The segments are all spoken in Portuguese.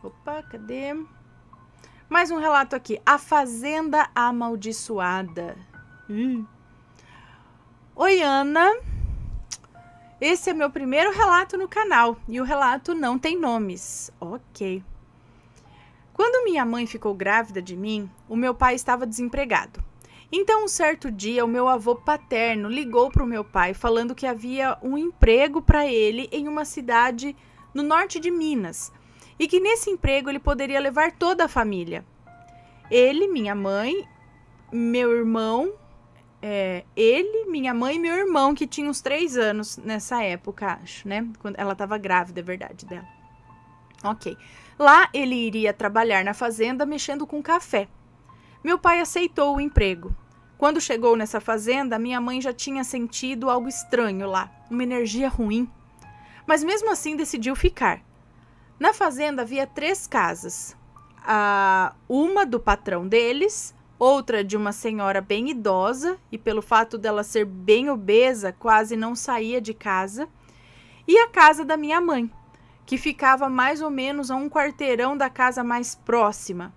Opa, cadê? Mais um relato aqui. A Fazenda Amaldiçoada. Oi, Ana. Esse é meu primeiro relato no canal e o relato não tem nomes. Ok. Quando minha mãe ficou grávida de mim, o meu pai estava desempregado. Então, um certo dia, o meu avô paterno ligou para o meu pai falando que havia um emprego para ele em uma cidade no norte de Minas e que nesse emprego ele poderia levar toda a família. Ele, minha mãe, meu irmão, minha mãe e meu irmão, que tinha uns 3 anos nessa época, acho, né? Quando ela estava grávida, é verdade, dela. Ok. Lá ele iria trabalhar na fazenda mexendo com café. Meu pai aceitou o emprego. Quando chegou nessa fazenda, minha mãe já tinha sentido algo estranho lá, uma energia ruim. Mas mesmo assim decidiu ficar. Na fazenda havia 3 casas. Uma do patrão deles, outra de uma senhora bem idosa, e pelo fato dela ser bem obesa, quase não saía de casa, e a casa da minha mãe, que ficava mais ou menos a um quarteirão da casa mais próxima.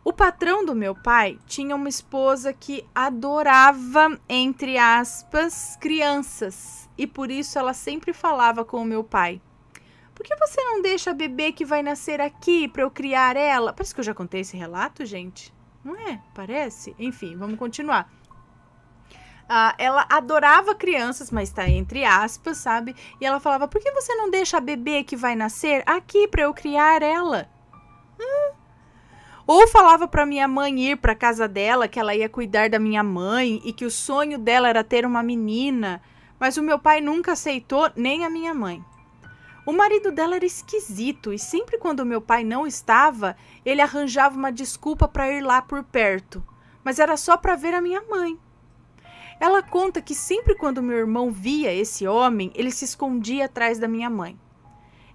O patrão do meu pai tinha uma esposa que adorava, entre aspas, crianças, e por isso ela sempre falava com o meu pai: por que você não deixa a bebê que vai nascer aqui para eu criar ela? Parece que eu já contei esse relato, gente. Não é? Parece? Enfim, vamos continuar. Ela adorava crianças, mas tá entre aspas, sabe? E ela falava: por que você não deixa a bebê que vai nascer aqui para eu criar ela? Ou falava para minha mãe ir para casa dela, que ela ia cuidar da minha mãe e que o sonho dela era ter uma menina, mas o meu pai nunca aceitou, nem a minha mãe. O marido dela era esquisito e sempre quando meu pai não estava, ele arranjava uma desculpa para ir lá por perto, mas era só para ver a minha mãe. Ela conta que sempre quando meu irmão via esse homem, ele se escondia atrás da minha mãe.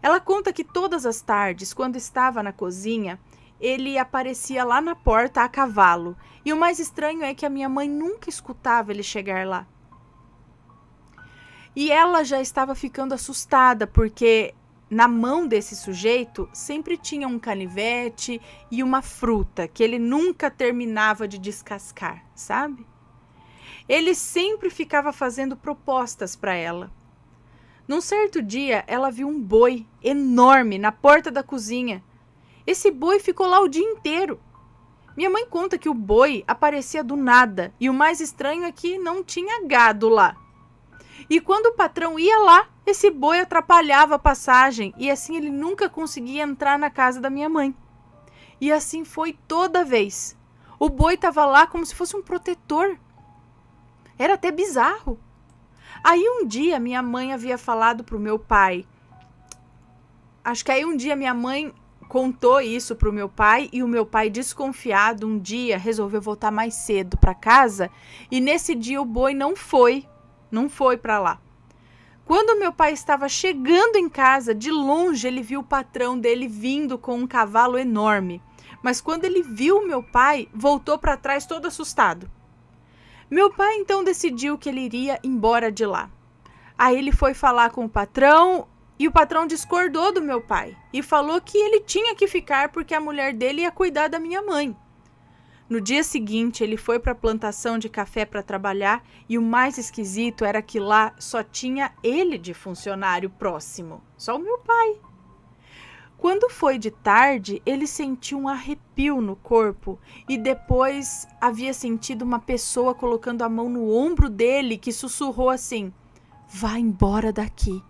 Ela conta que todas as tardes, quando estava na cozinha, ele aparecia lá na porta a cavalo, e o mais estranho é que a minha mãe nunca escutava ele chegar lá. E ela já estava ficando assustada, porque na mão desse sujeito sempre tinha um canivete e uma fruta que ele nunca terminava de descascar, sabe? Ele sempre ficava fazendo propostas para ela. Num certo dia, ela viu um boi enorme na porta da cozinha. Esse boi ficou lá o dia inteiro. Minha mãe conta que o boi aparecia do nada, e o mais estranho é que não tinha gado lá. E quando o patrão ia lá, esse boi atrapalhava a passagem e assim ele nunca conseguia entrar na casa da minha mãe. E assim foi toda vez. O boi estava lá como se fosse um protetor. Era até bizarro. Aí um dia minha mãe havia falado para o meu pai. Acho que aí um dia minha mãe contou isso para o meu pai e o meu pai, desconfiado, um dia resolveu voltar mais cedo para casa e nesse dia o boi não foi para lá. Quando meu pai estava chegando em casa, de longe ele viu o patrão dele vindo com um cavalo enorme. Mas quando ele viu meu pai, voltou para trás todo assustado. Meu pai então decidiu que ele iria embora de lá. Aí ele foi falar com o patrão e o patrão discordou do meu pai e falou que ele tinha que ficar porque a mulher dele ia cuidar da minha mãe. No dia seguinte, ele foi para a plantação de café para trabalhar e o mais esquisito era que lá só tinha ele de funcionário próximo, só o meu pai. Quando foi de tarde, ele sentiu um arrepio no corpo e depois havia sentido uma pessoa colocando a mão no ombro dele que sussurrou assim: "Vá embora daqui".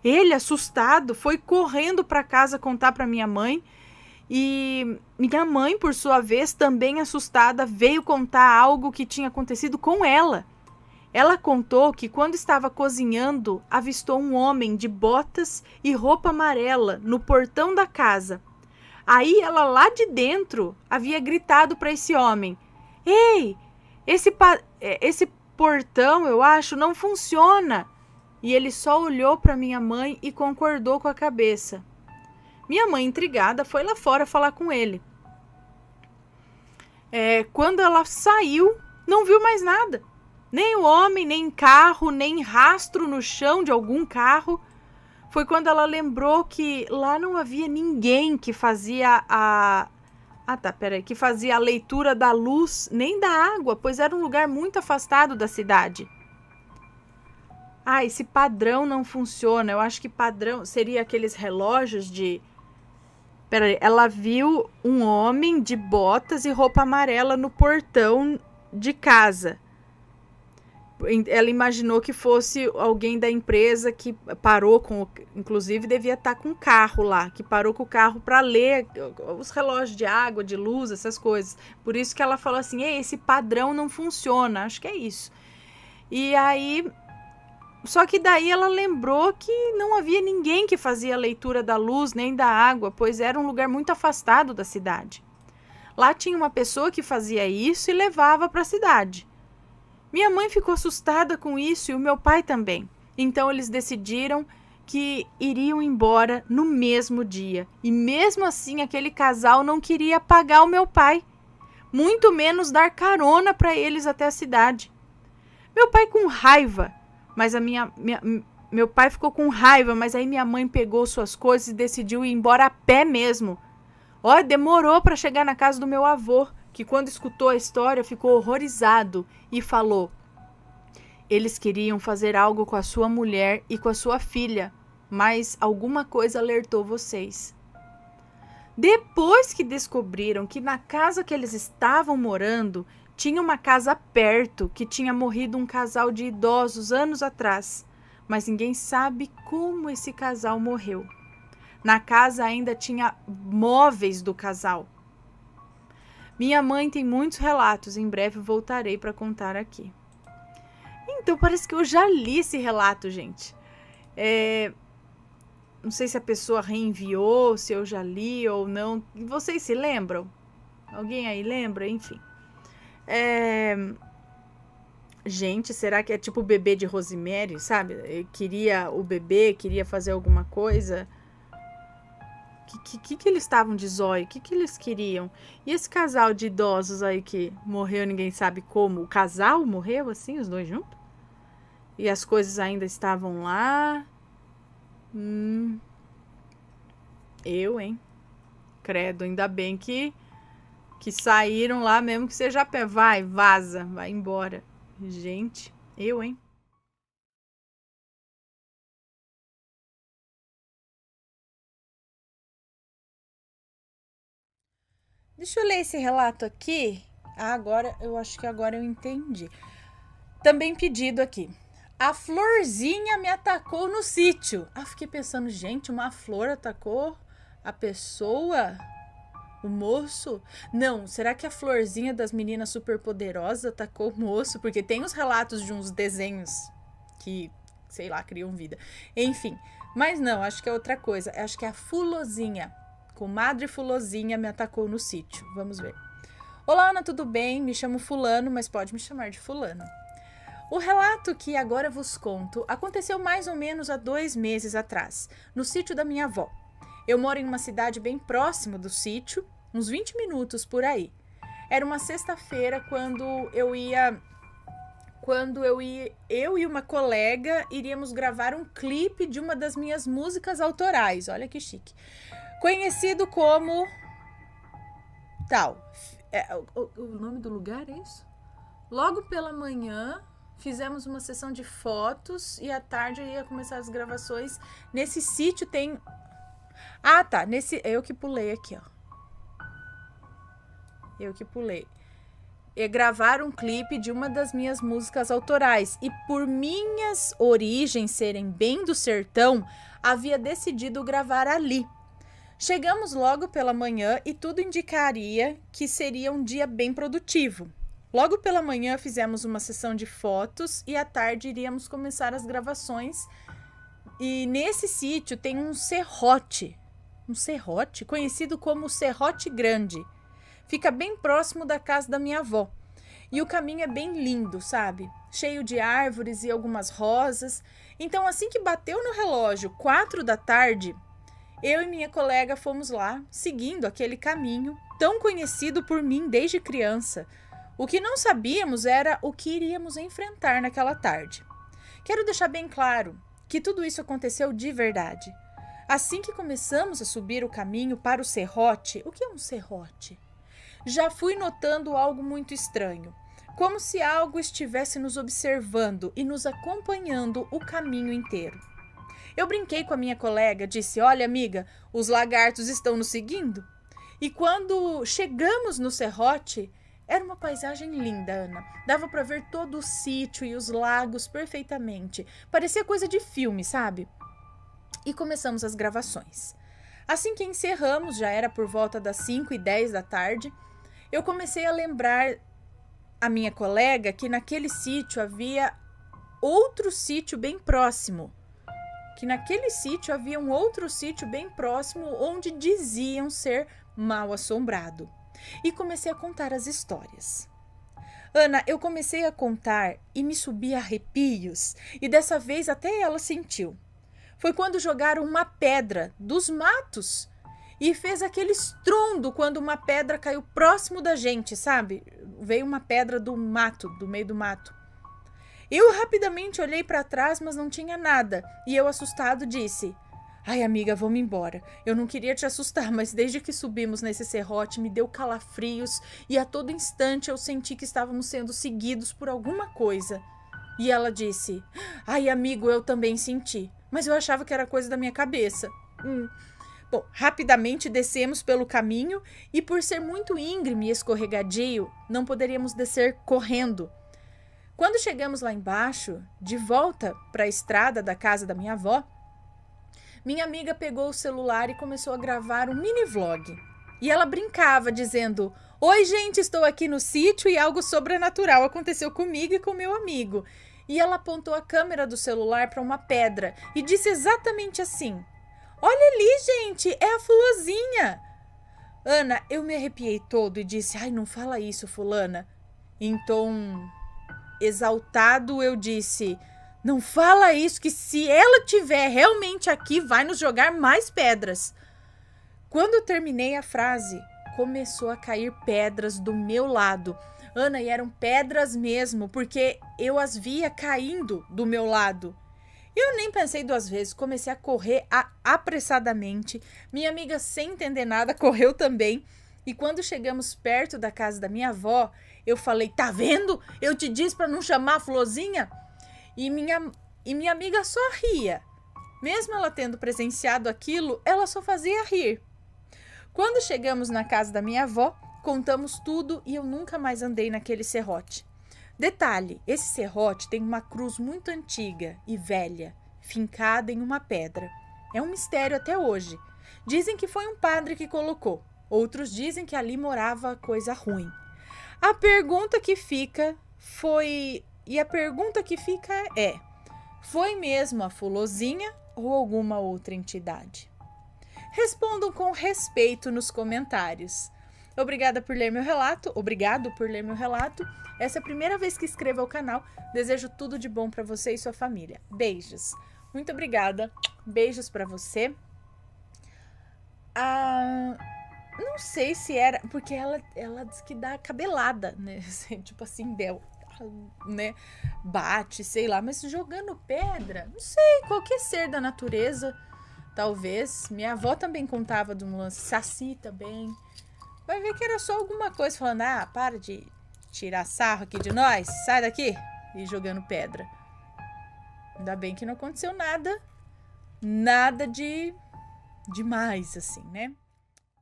Ele, assustado, foi correndo para casa contar para minha mãe. E minha mãe, por sua vez, também assustada, veio contar algo que tinha acontecido com ela. Ela contou que quando estava cozinhando, avistou um homem de botas e roupa amarela no portão da casa. Aí ela lá de dentro havia gritado para esse homem: "Ei, esse portão, eu acho, não funciona". E ele só olhou para minha mãe e concordou com a cabeça. Minha mãe, intrigada, foi lá fora falar com ele. Quando ela saiu, não viu mais nada. Nem o homem, nem carro, nem rastro no chão de algum carro. foi quando ela lembrou que lá não havia ninguém que fazia que fazia a leitura da luz nem da água, pois era um lugar muito afastado da cidade. Esse padrão não funciona. Eu acho que padrão seria aqueles relógios de... Peraí, ela viu um homem de botas e roupa amarela no portão de casa. Ela imaginou que fosse alguém da empresa que parou com... Inclusive, devia estar com o carro lá, que parou com o carro para ler os relógios de água, de luz, essas coisas. Por isso que ela falou assim, esse padrão não funciona. Acho que é isso. E aí... Só que daí ela lembrou que não havia ninguém que fazia a leitura da luz nem da água, pois era um lugar muito afastado da cidade. Lá tinha uma pessoa que fazia isso e levava para a cidade. Minha mãe ficou assustada com isso e o meu pai também. Então eles decidiram que iriam embora no mesmo dia. E mesmo assim aquele casal não queria pagar o meu pai, muito menos dar carona para eles até a cidade. Meu pai com raiva... Mas meu pai ficou com raiva, mas aí minha mãe pegou suas coisas e decidiu ir embora a pé mesmo. Demorou para chegar na casa do meu avô, que quando escutou a história ficou horrorizado e falou: eles queriam fazer algo com a sua mulher e com a sua filha, mas alguma coisa alertou vocês. Depois que descobriram que na casa que eles estavam morando, tinha uma casa perto que tinha morrido um casal de idosos anos atrás, mas ninguém sabe como esse casal morreu. Na casa ainda tinha móveis do casal. Minha mãe tem muitos relatos, em breve voltarei para contar aqui. Então parece que eu já li esse relato, gente. Não sei se a pessoa reenviou, se eu já li ou não. Vocês se lembram? Alguém aí lembra? Enfim. Gente, será que é tipo o bebê de Rosemary, sabe? O bebê queria fazer alguma coisa. Que eles estavam de zóio? O que eles queriam? E esse casal de idosos aí que morreu, ninguém sabe como. O casal morreu assim, os dois juntos? E as coisas ainda estavam lá? Hein? Credo, ainda bem que saíram lá, mesmo que seja a pé. Vaza, vai embora. Gente, hein? Deixa eu ler esse relato aqui. Eu acho que agora eu entendi. Também pedido aqui. A florzinha me atacou no sítio. Fiquei pensando, gente, uma flor atacou a pessoa... O moço? Não, será que a florzinha das meninas superpoderosas atacou o moço? Porque tem os relatos de uns desenhos que, sei lá, criam vida. Enfim, mas não, acho que é outra coisa. Acho que é a Fulozinha. Comadre Fulozinha me atacou no sítio. Vamos ver. Olá, Ana, tudo bem? Me chamo Fulano, mas pode me chamar de Fulano. O relato que agora vos conto aconteceu mais ou menos há 2 meses atrás, no sítio da minha avó. Eu moro em uma cidade bem próxima do sítio, uns 20 minutos por aí. Era uma sexta-feira eu e uma colega iríamos gravar um clipe de uma das minhas músicas autorais. Olha que chique. Conhecido como... O nome do lugar é isso? Logo pela manhã, fizemos uma sessão de fotos e à tarde ia começar as gravações. Nesse sítio tem... eu que pulei aqui, ó. Gravar um clipe de uma das minhas músicas autorais. E por minhas origens serem bem do sertão, havia decidido gravar ali. Chegamos logo pela manhã e tudo indicaria que seria um dia bem produtivo. Logo pela manhã fizemos uma sessão de fotos e à tarde iríamos começar as gravações. E nesse sítio tem um serrote conhecido como Serrote Grande. Fica bem próximo da casa da minha avó. E o caminho é bem lindo, sabe? Cheio de árvores e algumas rosas. Então, assim que bateu no relógio 4 da tarde, eu e minha colega fomos lá, seguindo aquele caminho tão conhecido por mim desde criança. O que não sabíamos era o que iríamos enfrentar naquela tarde. Quero deixar bem claro que tudo isso aconteceu de verdade. Assim que começamos a subir o caminho para o serrote, o que é um serrote? Já fui notando algo muito estranho, como se algo estivesse nos observando e nos acompanhando o caminho inteiro. Eu brinquei com a minha colega, disse: olha, amiga, os lagartos estão nos seguindo. E quando chegamos no serrote, era uma paisagem linda, Ana. Dava para ver todo o sítio e os lagos perfeitamente. Parecia coisa de filme, sabe? E começamos as gravações. Assim que encerramos, já era por volta das 5h10 da tarde, eu comecei a lembrar a minha colega que naquele sítio havia outro sítio bem próximo. Que naquele sítio havia um outro sítio bem próximo onde diziam ser mal assombrado. E comecei a contar as histórias. Ana, eu comecei a contar e me subi arrepios, e dessa vez até ela sentiu. Foi quando jogaram uma pedra dos matos e fez aquele estrondo quando uma pedra caiu próximo da gente, sabe? Veio uma pedra do mato, do meio do mato. Eu rapidamente olhei para trás, mas não tinha nada, e eu, assustado, disse: ai, amiga, vamos embora. Eu não queria te assustar, mas desde que subimos nesse serrote me deu calafrios e a todo instante eu senti que estávamos sendo seguidos por alguma coisa. E ela disse: ai, amigo, eu também senti, mas eu achava que era coisa da minha cabeça. Bom, rapidamente descemos pelo caminho e, por ser muito íngreme e escorregadio, não poderíamos descer correndo. Quando chegamos lá embaixo, de volta para a estrada da casa da minha avó, minha amiga pegou o celular e começou a gravar um mini vlog. E ela brincava dizendo: oi, gente, estou aqui no sítio e algo sobrenatural aconteceu comigo e com meu amigo. E ela apontou a câmera do celular para uma pedra e disse exatamente assim: olha ali, gente, é a Fulozinha. Ana, eu me arrepiei todo e disse: ai, não fala isso, fulana. Em tom exaltado, eu disse: não fala isso, que se ela estiver realmente aqui, vai nos jogar mais pedras. Quando eu terminei a frase, começou a cair pedras do meu lado. Ana, e eram pedras mesmo, porque eu as via caindo do meu lado. Eu nem pensei duas vezes, comecei a correr apressadamente. Minha amiga, sem entender nada, correu também. E quando chegamos perto da casa da minha avó, eu falei: tá vendo? Eu te disse para não chamar a Florzinha. E minha amiga só ria. Mesmo ela tendo presenciado aquilo, ela só fazia rir. Quando chegamos na casa da minha avó, contamos tudo e eu nunca mais andei naquele serrote. Detalhe, esse serrote tem uma cruz muito antiga e velha, fincada em uma pedra. É um mistério até hoje. Dizem que foi um padre que colocou. Outros dizem que ali morava coisa ruim. A pergunta que fica é: foi mesmo a Fulozinha ou alguma outra entidade? Respondam com respeito nos comentários. Obrigado por ler meu relato. Essa é a primeira vez que escrevo ao canal. Desejo tudo de bom para você e sua família. Beijos. Muito obrigada. Beijos para você. Não sei se era... Porque ela diz que dá cabelada, né? Tipo assim, né? Bate, sei lá. Mas jogando pedra, não sei. Qualquer ser da natureza, talvez. Minha avó também contava de um lance. Saci também. Vai ver que era só alguma coisa falando: para de tirar sarro aqui de nós, sai daqui, e jogando pedra. Ainda bem que não aconteceu nada de demais, assim, né?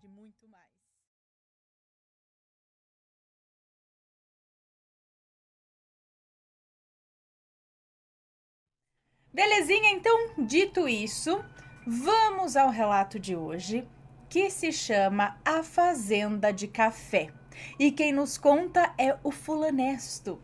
De muito mais. Belezinha, então, dito isso, vamos ao relato de hoje, que se chama A Fazenda de Café. E quem nos conta é o Fulanesto.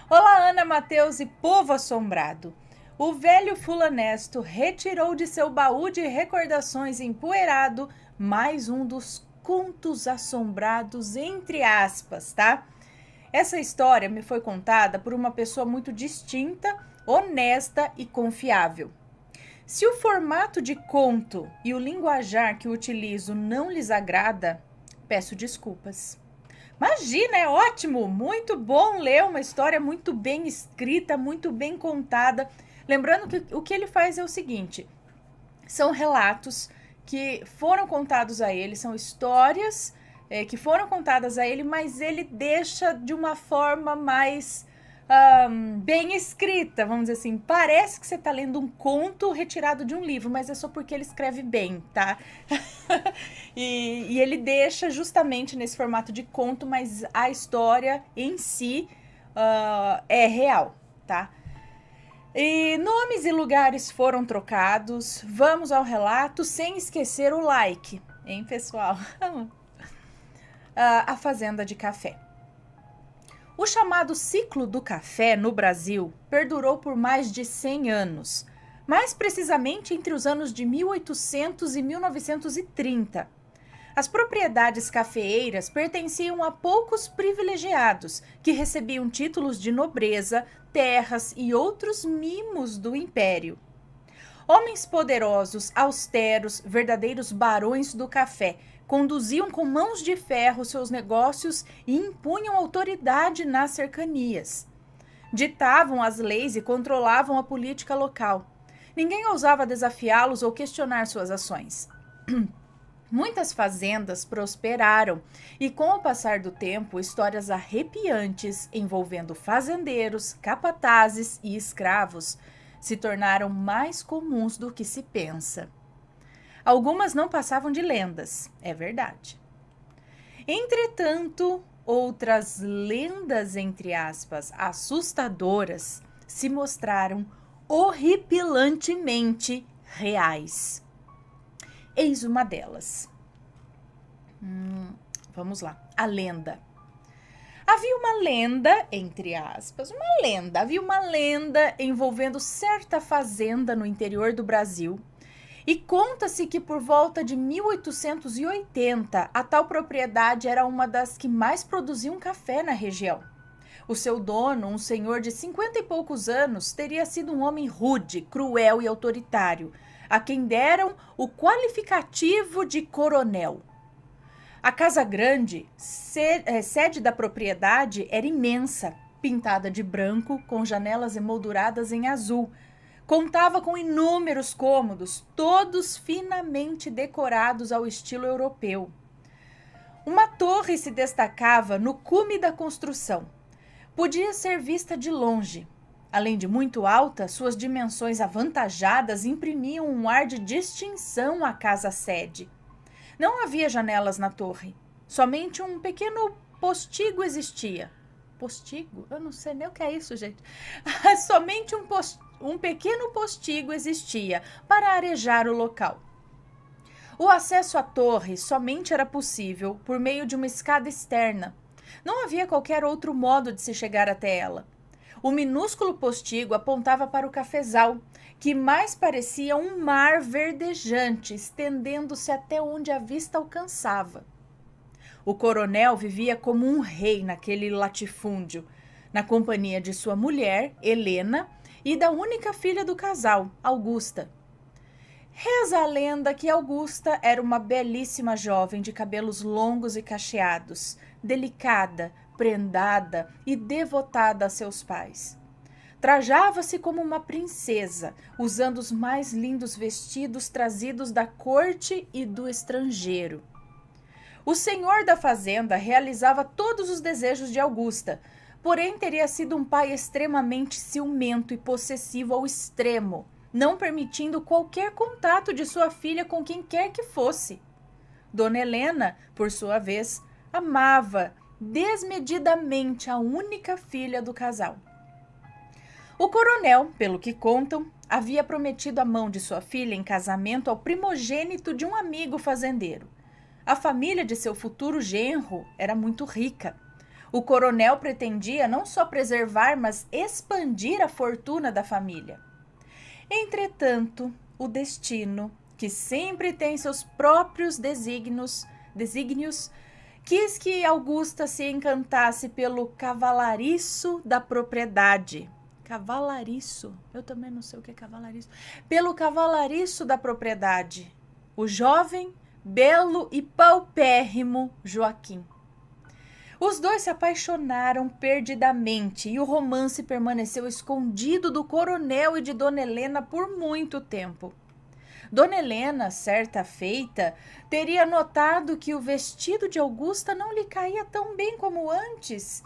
Olá, Ana, Matheus e povo assombrado. O velho Fulanesto retirou de seu baú de recordações empoeirado mais um dos contos assombrados, entre aspas, tá? Essa história me foi contada por uma pessoa muito distinta, honesta e confiável. Se o formato de conto e o linguajar que utilizo não lhes agrada, peço desculpas. Imagina, é ótimo, muito bom ler uma história muito bem escrita, muito bem contada. Lembrando que o que ele faz é o seguinte: são relatos que foram contados a ele, são histórias que foram contadas a ele, mas ele deixa de uma forma mais bem escrita, vamos dizer assim. Parece que você está lendo um conto retirado de um livro, mas é só porque ele escreve bem, tá? e ele deixa justamente nesse formato de conto, mas a história em si é real, tá? E nomes e lugares foram trocados. Vamos ao relato, sem esquecer o like, hein, pessoal? A fazenda de café. O chamado ciclo do café no Brasil perdurou por mais de 100 anos, mais precisamente entre os anos de 1800 e 1930. As propriedades cafeeiras pertenciam a poucos privilegiados, que recebiam títulos de nobreza, terras e outros mimos do império. Homens poderosos, austeros, verdadeiros barões do café, conduziam com mãos de ferro seus negócios e impunham autoridade nas cercanias. Ditavam as leis e controlavam a política local. Ninguém ousava desafiá-los ou questionar suas ações. Muitas fazendas prosperaram e, com o passar do tempo, histórias arrepiantes envolvendo fazendeiros, capatazes e escravos se tornaram mais comuns do que se pensa. Algumas não passavam de lendas, é verdade. Entretanto, outras lendas, entre aspas, assustadoras, se mostraram horripilantemente reais. Eis uma delas. Vamos lá. A lenda. Havia uma lenda, entre aspas, havia uma lenda envolvendo certa fazenda no interior do Brasil. E conta-se que por volta de 1880, a tal propriedade era uma das que mais produziam café na região. O seu dono, um senhor de 50 e poucos anos, teria sido um homem rude, cruel e autoritário, a quem deram o qualificativo de coronel. A casa grande, sede da propriedade, era imensa, pintada de branco, com janelas emolduradas em azul. Contava com inúmeros cômodos, todos finamente decorados ao estilo europeu. Uma torre se destacava no cume da construção. Podia ser vista de longe. Além de muito alta, suas dimensões avantajadas imprimiam um ar de distinção à casa-sede. Não havia janelas na torre. Somente um pequeno postigo existia. Postigo? Eu não sei nem o que é isso, gente. Somente um pequeno postigo existia para arejar o local. O acesso à torre somente era possível por meio de uma escada externa. Não havia qualquer outro modo de se chegar até ela. O minúsculo postigo apontava para o cafezal, que mais parecia um mar verdejante, estendendo-se até onde a vista alcançava. O coronel vivia como um rei naquele latifúndio, na companhia de sua mulher, Helena, e da única filha do casal, Augusta. Reza a lenda que Augusta era uma belíssima jovem de cabelos longos e cacheados, delicada, prendada e devotada a seus pais. Trajava-se como uma princesa, usando os mais lindos vestidos trazidos da corte e do estrangeiro. O senhor da fazenda realizava todos os desejos de Augusta, porém teria sido um pai extremamente ciumento e possessivo ao extremo, não permitindo qualquer contato de sua filha com quem quer que fosse. Dona Helena, por sua vez, amava desmedidamente a única filha do casal. O coronel, pelo que contam, havia prometido a mão de sua filha em casamento ao primogênito de um amigo fazendeiro. A família de seu futuro genro era muito rica. O coronel pretendia não só preservar, mas expandir a fortuna da família. Entretanto, o destino, que sempre tem seus próprios desígnios, quis que Augusta se encantasse pelo cavalariço da propriedade. Cavalariço? Eu também não sei o que é cavalariço. Pelo cavalariço da propriedade. O jovem, belo e paupérrimo Joaquim. Os dois se apaixonaram perdidamente e o romance permaneceu escondido do coronel e de Dona Helena por muito tempo. Dona Helena, certa feita, teria notado que o vestido de Augusta não lhe caía tão bem como antes.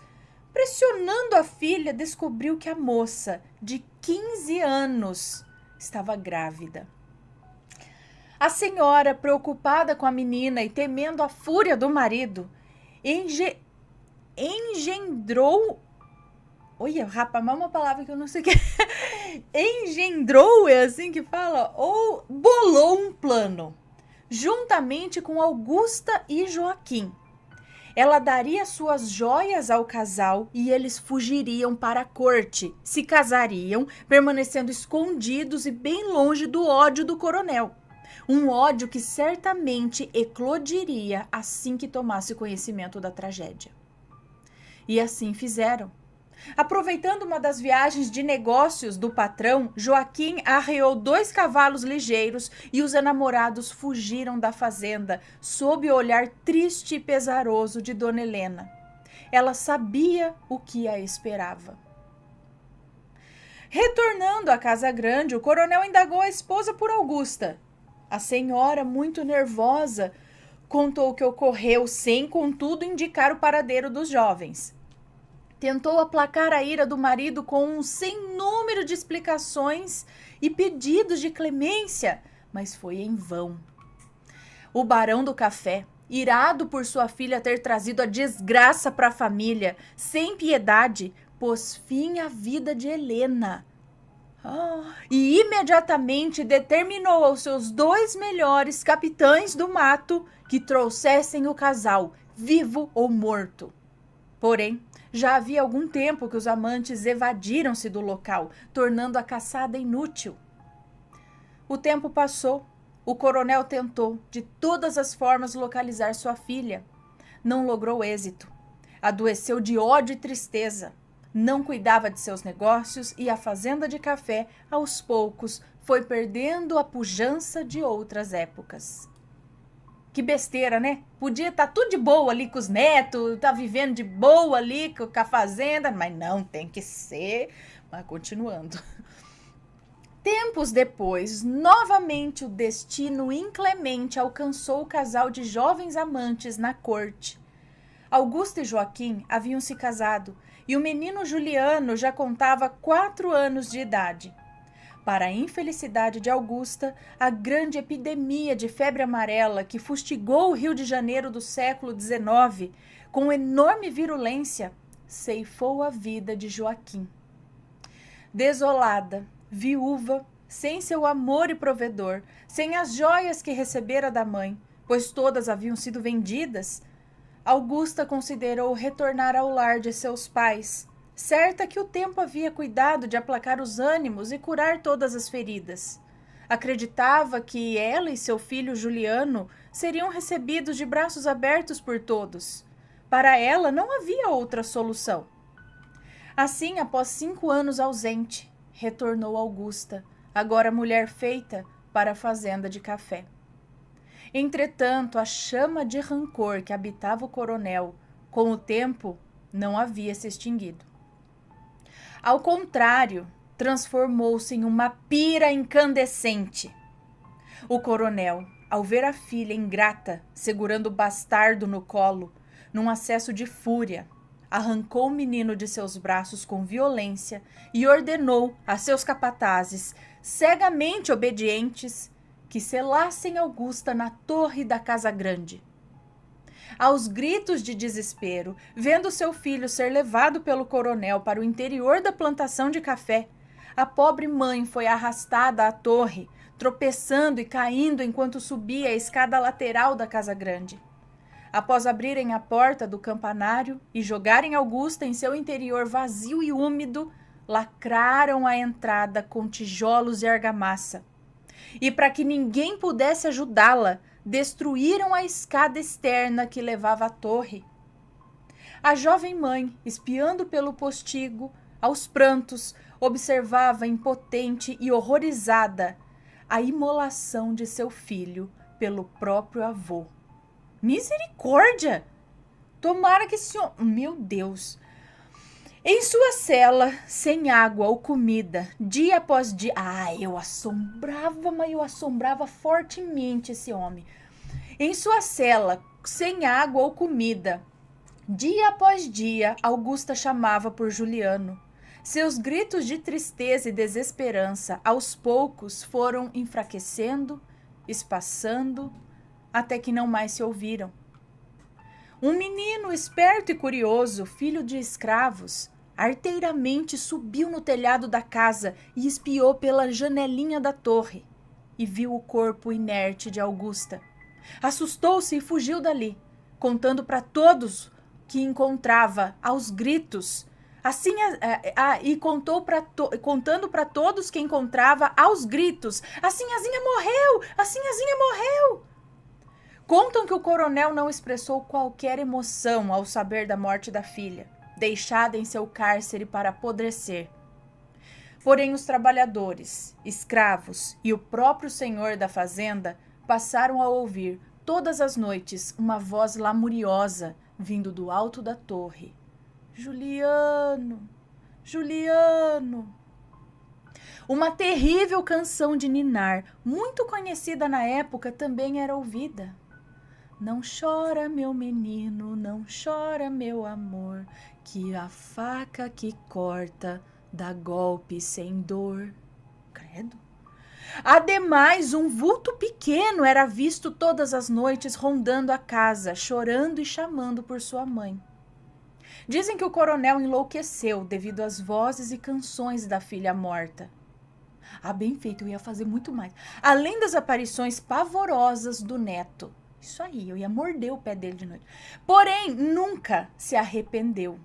Pressionando a filha, descobriu que a moça, de 15 anos, estava grávida. A senhora, preocupada com a menina e temendo a fúria do marido, engendrou... Olha, rapaz, uma palavra que eu não sei o que... Engendrou, é assim que fala? Ou bolou um plano, juntamente com Augusta e Joaquim. Ela daria suas joias ao casal e eles fugiriam para a corte, se casariam, permanecendo escondidos e bem longe do ódio do coronel. Um ódio que certamente eclodiria assim que tomasse conhecimento da tragédia. E assim fizeram. Aproveitando uma das viagens de negócios do patrão, Joaquim arreou 2 cavalos ligeiros e os enamorados fugiram da fazenda sob o olhar triste e pesaroso de Dona Helena. Ela sabia o que a esperava. Retornando à casa grande, o coronel indagou a esposa por Augusta. A senhora, muito nervosa, contou o que ocorreu sem, contudo, indicar o paradeiro dos jovens. Tentou aplacar a ira do marido com um sem número de explicações e pedidos de clemência, mas foi em vão. O barão do café, irado por sua filha ter trazido a desgraça para a família, sem piedade, pôs fim à vida de Helena. E imediatamente determinou aos seus 2 melhores capitães do mato que trouxessem o casal, vivo ou morto. Porém, já havia algum tempo que os amantes evadiram-se do local, tornando a caçada inútil. O tempo passou. O coronel tentou, de todas as formas, localizar sua filha. Não logrou êxito. Adoeceu de ódio e tristeza. Não cuidava de seus negócios e a fazenda de café, aos poucos, foi perdendo a pujança de outras épocas. Que besteira, né? Podia estar tudo de boa ali com os netos, tá vivendo de boa ali com a fazenda, mas não, tem que ser. Mas continuando. Tempos depois, novamente o destino inclemente alcançou o casal de jovens amantes na corte. Augusta e Joaquim haviam se casado e o menino Juliano já contava 4 anos de idade. Para a infelicidade de Augusta, a grande epidemia de febre amarela que fustigou o Rio de Janeiro do século XIX, com enorme virulência, ceifou a vida de Joaquim. Desolada, viúva, sem seu amor e provedor, sem as joias que recebera da mãe, pois todas haviam sido vendidas, Augusta considerou retornar ao lar de seus pais, certa que o tempo havia cuidado de aplacar os ânimos e curar todas as feridas. Acreditava que ela e seu filho Juliano seriam recebidos de braços abertos por todos. Para ela não havia outra solução. Assim, após 5 anos ausente, retornou Augusta, agora mulher feita, para a fazenda de café. Entretanto, a chama de rancor que habitava o coronel, com o tempo, não havia se extinguido. Ao contrário, transformou-se em uma pira incandescente. O coronel, ao ver a filha ingrata segurando o bastardo no colo, num acesso de fúria, arrancou o menino de seus braços com violência e ordenou a seus capatazes, cegamente obedientes, que selassem Augusta na torre da casa grande. Aos gritos de desespero, vendo seu filho ser levado pelo coronel para o interior da plantação de café, a pobre mãe foi arrastada à torre, tropeçando e caindo enquanto subia a escada lateral da casa grande. Após abrirem a porta do campanário e jogarem Augusta em seu interior vazio e úmido, lacraram a entrada com tijolos e argamassa. E para que ninguém pudesse ajudá-la, destruíram a escada externa que levava à torre. A jovem mãe, espiando pelo postigo, aos prantos, observava impotente e horrorizada a imolação de seu filho pelo próprio avô. Misericórdia! Tomara que esse homem... Meu Deus. Em sua cela, sem água ou comida, dia após dia... eu assombrava fortemente esse homem. Em sua cela, sem água ou comida, dia após dia, Augusta chamava por Juliano. Seus gritos de tristeza e desesperança, aos poucos, foram enfraquecendo, espaçando, até que não mais se ouviram. Um menino esperto e curioso, filho de escravos, arteiramente subiu no telhado da casa e espiou pela janelinha da torre e viu o corpo inerte de Augusta. Assustou-se e fugiu dali, contando para todos que encontrava aos gritos. Contando para todos que encontrava aos gritos: a Sinhazinha morreu! A Sinhazinha morreu! Contam que o coronel não expressou qualquer emoção ao saber da morte da filha, deixada em seu cárcere para apodrecer. Porém, os trabalhadores, escravos e o próprio senhor da fazenda passaram a ouvir todas as noites uma voz lamuriosa vindo do alto da torre. Juliano, Juliano. Uma terrível canção de ninar, muito conhecida na época, também era ouvida. Não chora, meu menino, não chora, meu amor, que a faca que corta dá golpe sem dor. Credo. Ademais, um vulto pequeno era visto todas as noites rondando a casa, chorando e chamando por sua mãe. Dizem que o coronel enlouqueceu devido às vozes e canções da filha morta. Bem feito, eu ia fazer muito mais. Além das aparições pavorosas do neto. Isso aí, eu ia morder o pé dele de noite. Porém, nunca se arrependeu.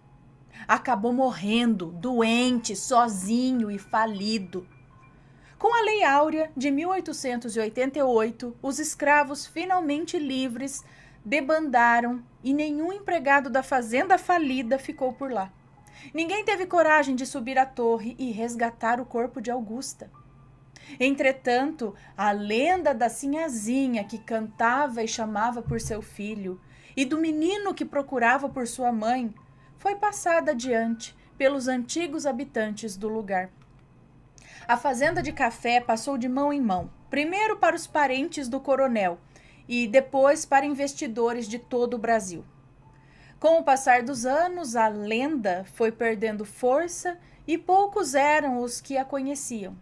Acabou morrendo, doente, sozinho e falido. Com a Lei Áurea de 1888, os escravos finalmente livres debandaram e nenhum empregado da fazenda falida ficou por lá. Ninguém teve coragem de subir à torre e resgatar o corpo de Augusta. Entretanto, a lenda da Sinhazinha que cantava e chamava por seu filho e do menino que procurava por sua mãe foi passada adiante pelos antigos habitantes do lugar. A fazenda de café passou de mão em mão, primeiro para os parentes do coronel e depois para investidores de todo o Brasil. Com o passar dos anos, a lenda foi perdendo força e poucos eram os que a conheciam.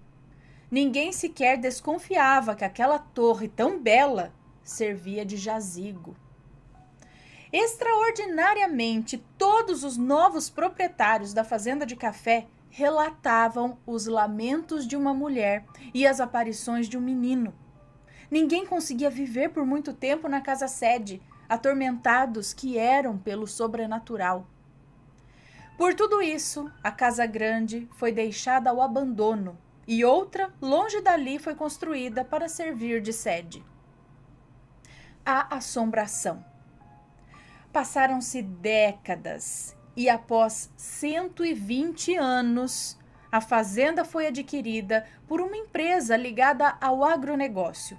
Ninguém sequer desconfiava que aquela torre tão bela servia de jazigo. Extraordinariamente, todos os novos proprietários da fazenda de café relatavam os lamentos de uma mulher e as aparições de um menino. Ninguém conseguia viver por muito tempo na casa sede, atormentados que eram pelo sobrenatural. Por tudo isso, a casa grande foi deixada ao abandono e outra, longe dali, foi construída para servir de sede. A assombração. Passaram-se décadas e após 120 anos, a fazenda foi adquirida por uma empresa ligada ao agronegócio.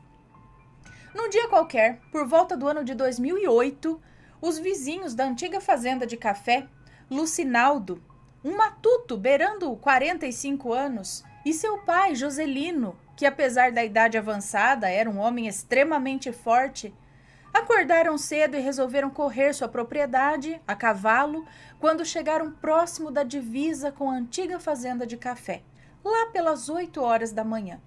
Num dia qualquer, por volta do ano de 2008, os vizinhos da antiga fazenda de café, Lucinaldo, um matuto beirando 45 anos, e seu pai, Joselino, que apesar da idade avançada era um homem extremamente forte, acordaram cedo e resolveram correr sua propriedade a cavalo quando chegaram próximo da divisa com a antiga fazenda de café, lá pelas 8 horas da manhã.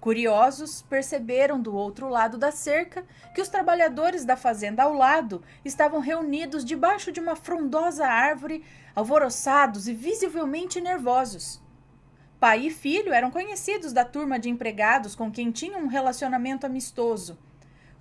Curiosos, perceberam do outro lado da cerca que os trabalhadores da fazenda ao lado estavam reunidos debaixo de uma frondosa árvore, alvoroçados e visivelmente nervosos. Pai e filho eram conhecidos da turma de empregados com quem tinham um relacionamento amistoso.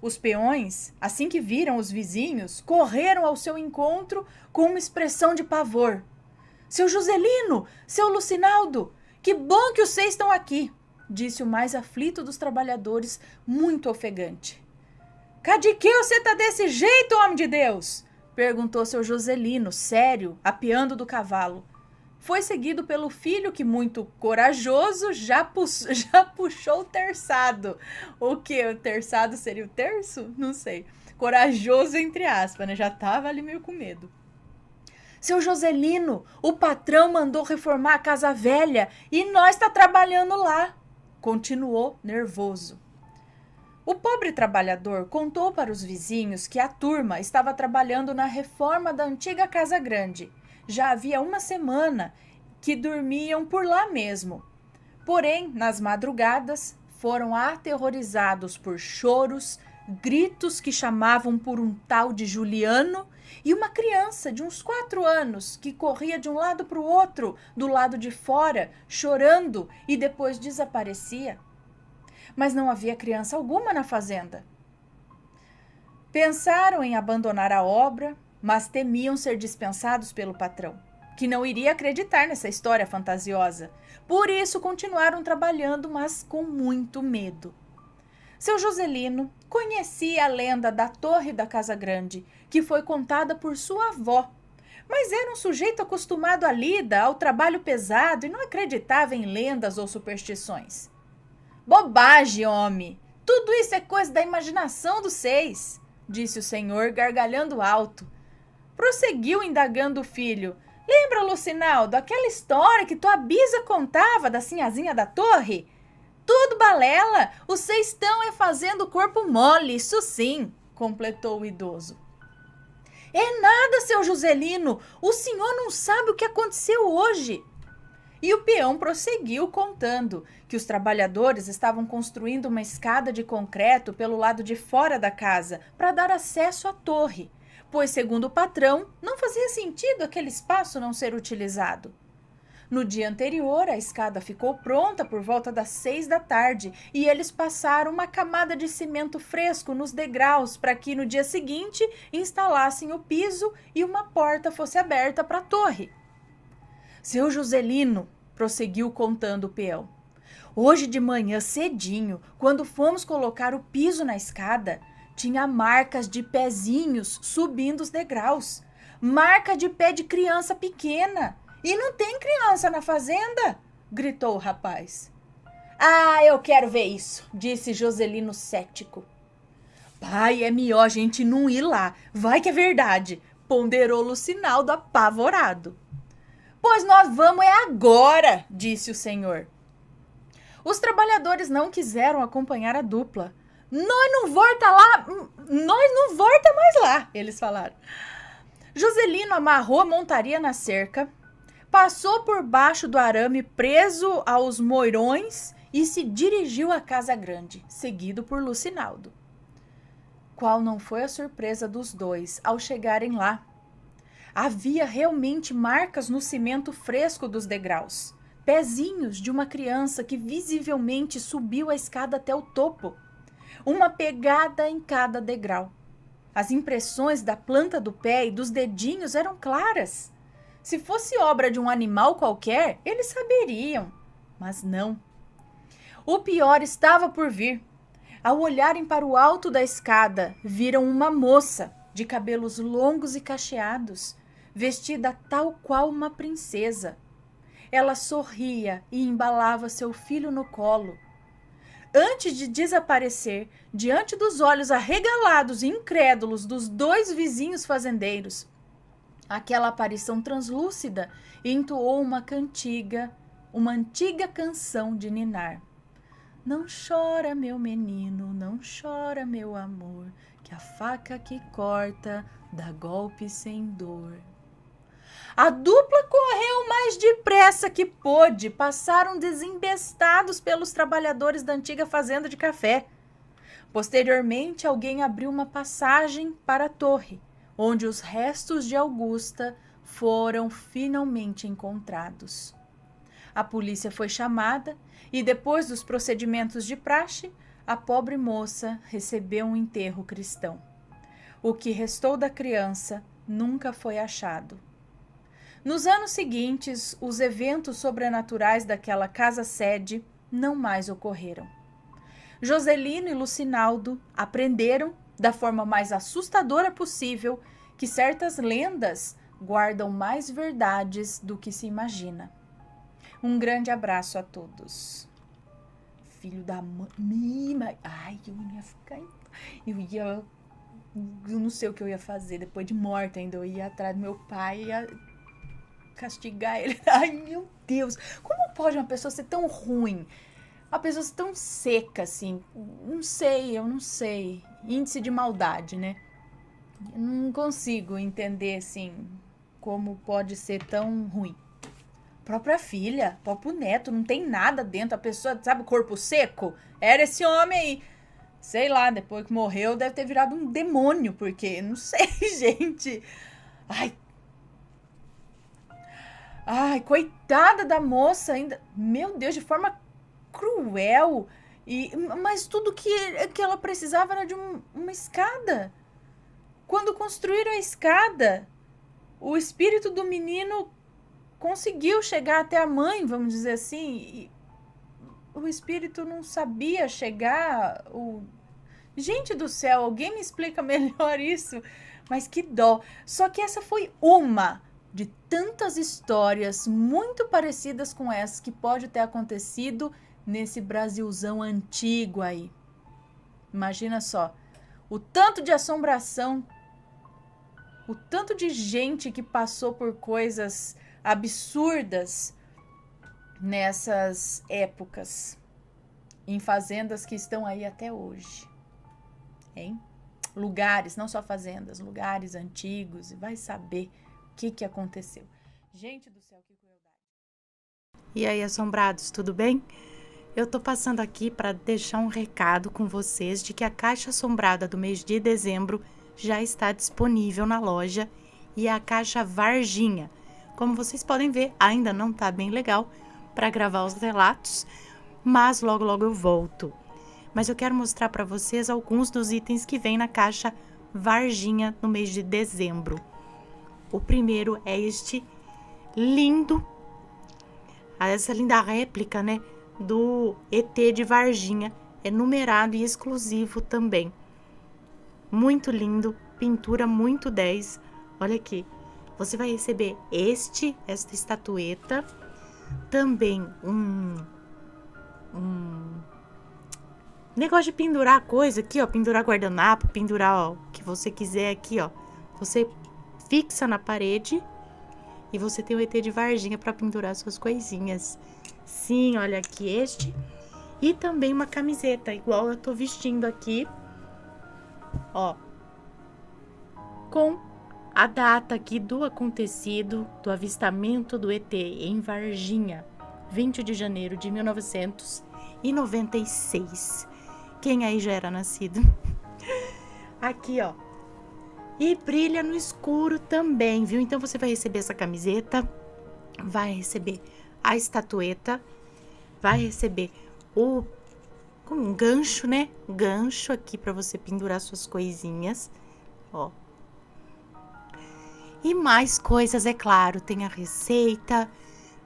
Os peões, assim que viram os vizinhos, correram ao seu encontro com uma expressão de pavor. — Seu Joselino! Seu Lucinaldo! Que bom que vocês estão aqui! Disse o mais aflito dos trabalhadores, muito ofegante. — Cadê que você tá desse jeito, homem de Deus? Perguntou seu Joselino, sério, apeando do cavalo. Foi seguido pelo filho que, muito corajoso, já puxou o terçado. O que? O terçado seria o terço? Não sei. corajoso entre aspas, né? Já tava ali meio com medo. Seu Joselino, o patrão mandou reformar a casa velha e nós tá trabalhando lá. Continuou nervoso. O pobre trabalhador contou para os vizinhos que a turma estava trabalhando na reforma da antiga casa grande. Já havia uma semana que dormiam por lá mesmo. Porém, nas madrugadas, foram aterrorizados por choros, gritos que chamavam por um tal de Juliano e uma criança de uns 4 anos que corria de um lado para o outro, do lado de fora, chorando e depois desaparecia. Mas não havia criança alguma na fazenda. Pensaram em abandonar a obra, mas temiam ser dispensados pelo patrão, que não iria acreditar nessa história fantasiosa. Por isso continuaram trabalhando, mas com muito medo. Seu Joselino conhecia a lenda da Torre da Casa Grande, que foi contada por sua avó, mas era um sujeito acostumado à lida, ao trabalho pesado e não acreditava em lendas ou superstições. Bobagem, homem! Tudo isso é coisa da imaginação dos 6, disse o senhor, gargalhando alto. Prosseguiu indagando o filho. Lembra, Lucinaldo, aquela história que tua bisa contava da sinhazinha da torre? Tudo balela, os 6 estão fazendo o corpo mole, isso sim, completou o idoso. É nada, seu Joselino, o senhor não sabe o que aconteceu hoje. E o peão prosseguiu contando que os trabalhadores estavam construindo uma escada de concreto pelo lado de fora da casa para dar acesso à torre, pois, segundo o patrão, não fazia sentido aquele espaço não ser utilizado. No dia anterior, a escada ficou pronta por volta das 6 da tarde e eles passaram uma camada de cimento fresco nos degraus para que no dia seguinte instalassem o piso e uma porta fosse aberta para a torre. Seu Joselino, prosseguiu contando o peão, hoje de manhã cedinho, quando fomos colocar o piso na escada, tinha marcas de pezinhos subindo os degraus, marca de pé de criança pequena. E não tem criança na fazenda, gritou o rapaz. Ah, eu quero ver isso, disse Joselino cético. Pai, é melhor a gente não ir lá, vai que é verdade, ponderou Lucinaldo apavorado. Pois nós vamos agora, disse o senhor. Os trabalhadores não quiseram acompanhar a dupla. Nós não volta mais lá, eles falaram. Joselino amarrou a montaria na cerca, passou por baixo do arame preso aos moirões e se dirigiu à casa grande, seguido por Lucinaldo. Qual não foi a surpresa dos dois ao chegarem lá? Havia realmente marcas no cimento fresco dos degraus, pezinhos de uma criança que visivelmente subiu a escada até o topo, uma pegada em cada degrau. As impressões da planta do pé e dos dedinhos eram claras. Se fosse obra de um animal qualquer, eles saberiam, mas não. O pior estava por vir. Ao olharem para o alto da escada, viram uma moça de cabelos longos e cacheados, vestida tal qual uma princesa. Ela sorria e embalava seu filho no colo. Antes de desaparecer, diante dos olhos arregalados e incrédulos dos 2 vizinhos fazendeiros, aquela aparição translúcida entoou uma antiga canção de ninar. Não chora, meu menino, não chora, meu amor, que a faca que corta dá golpe sem dor. A dupla correu mais depressa que pôde, passaram desembestados pelos trabalhadores da antiga fazenda de café. Posteriormente, alguém abriu uma passagem para a torre, onde os restos de Augusta foram finalmente encontrados. A polícia foi chamada e, depois dos procedimentos de praxe, a pobre moça recebeu um enterro cristão. O que restou da criança nunca foi achado. Nos anos seguintes, os eventos sobrenaturais daquela casa-sede não mais ocorreram. Joselino e Lucinaldo aprenderam, da forma mais assustadora possível, que certas lendas guardam mais verdades do que se imagina. Um grande abraço a todos. Filho da mãe. Ai, eu ia ficar. Eu ia eu não sei o que eu ia fazer. Depois de morta ainda, eu ia atrás do meu pai e ia castigar ele. Ai, meu Deus. Como pode uma pessoa ser tão ruim? Uma pessoa ser tão seca, assim. Eu não sei. Índice de maldade, né? Eu não consigo entender, assim, como pode ser tão ruim. Própria filha, próprio neto, não tem nada dentro. A pessoa, sabe, corpo seco? Era esse homem aí. Sei lá, depois que morreu, deve ter virado um demônio, porque, não sei, gente. Ai, coitada da moça ainda. Meu Deus, de forma cruel. Mas tudo que ela precisava era de uma escada. Quando construíram a escada, o espírito do menino conseguiu chegar até a mãe, vamos dizer assim, e o espírito não sabia chegar. Gente do céu, alguém me explica melhor isso? Mas que dó. Só que essa foi uma de tantas histórias muito parecidas com essas que pode ter acontecido nesse Brasilzão antigo aí. Imagina só, o tanto de assombração, o tanto de gente que passou por coisas absurdas nessas épocas, em fazendas que estão aí até hoje, hein? Lugares, não só fazendas, lugares antigos, e vai saber o que aconteceu. Gente do céu, que crueldade. E aí, assombrados, tudo bem? Eu tô passando aqui para deixar um recado com vocês de que a caixa assombrada do mês de dezembro já está disponível na loja, e a caixa Varginha. Como vocês podem ver, ainda não tá bem legal para gravar os relatos, mas logo logo eu volto. Mas eu quero mostrar para vocês alguns dos itens que vem na caixa Varginha no mês de dezembro. O primeiro é essa linda réplica, né, do ET de Varginha. É numerado e exclusivo também. Muito lindo, pintura muito 10. Olha aqui, você vai receber esta estatueta, também um negócio de pendurar coisa aqui, ó, pendurar guardanapo, pendurar, ó, o que você quiser aqui, ó. Você fixa na parede e você tem o ET de Varginha para pendurar suas coisinhas. Sim, olha aqui este. E também uma camiseta, igual eu tô vestindo aqui, ó, com a data aqui do acontecido, do avistamento do ET em Varginha, 20 de janeiro de 1996. Quem aí já era nascido? Aqui, ó. E brilha no escuro também, viu? Então você vai receber essa camiseta, vai receber a estatueta, vai receber um gancho, né? Gancho aqui para você pendurar suas coisinhas, ó. E mais coisas, é claro, tem a receita,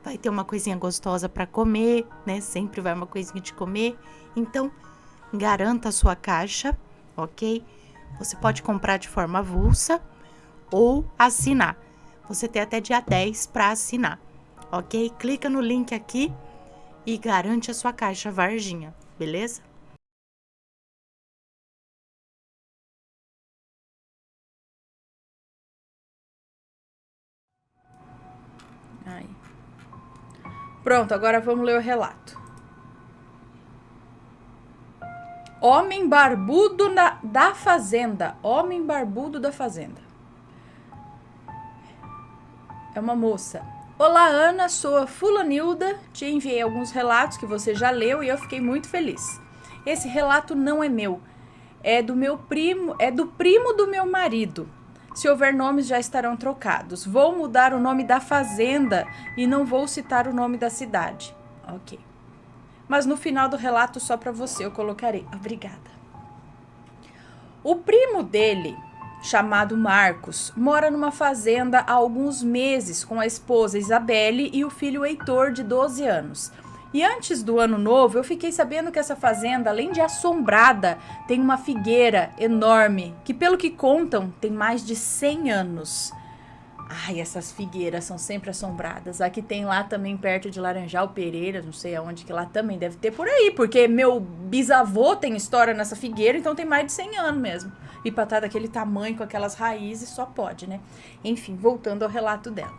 vai ter uma coisinha gostosa para comer, né? Sempre vai uma coisinha de comer. Então, garanta a sua caixa, ok? Você pode comprar de forma avulsa ou assinar. Você tem até dia 10 para assinar, ok? Clica no link aqui e garante a sua caixa Varginha, beleza? Aí. Pronto, agora vamos ler o relato. Homem barbudo da fazenda. Homem barbudo da fazenda. É uma moça. Olá, Ana, sou a Fulanilda. Te enviei alguns relatos que você já leu e eu fiquei muito feliz. Esse relato não é meu. É do meu primo, é do primo do meu marido. Se houver nomes, já estarão trocados. Vou mudar o nome da fazenda e não vou citar o nome da cidade. Ok. Mas no final do relato, só para você, eu colocarei. Obrigada. O primo dele, chamado Marcos, mora numa fazenda há alguns meses com a esposa Isabelle e o filho Heitor, de 12 anos. E antes do ano novo, eu fiquei sabendo que essa fazenda, além de assombrada, tem uma figueira enorme, que pelo que contam, tem mais de 100 anos. Ai, essas figueiras são sempre assombradas. Aqui tem lá também perto de Laranjal Pereira, não sei aonde, que lá também deve ter por aí, porque meu bisavô tem história nessa figueira, então tem mais de 100 anos mesmo. E pra estar daquele tamanho, com aquelas raízes, só pode, né? Enfim, voltando ao relato dela.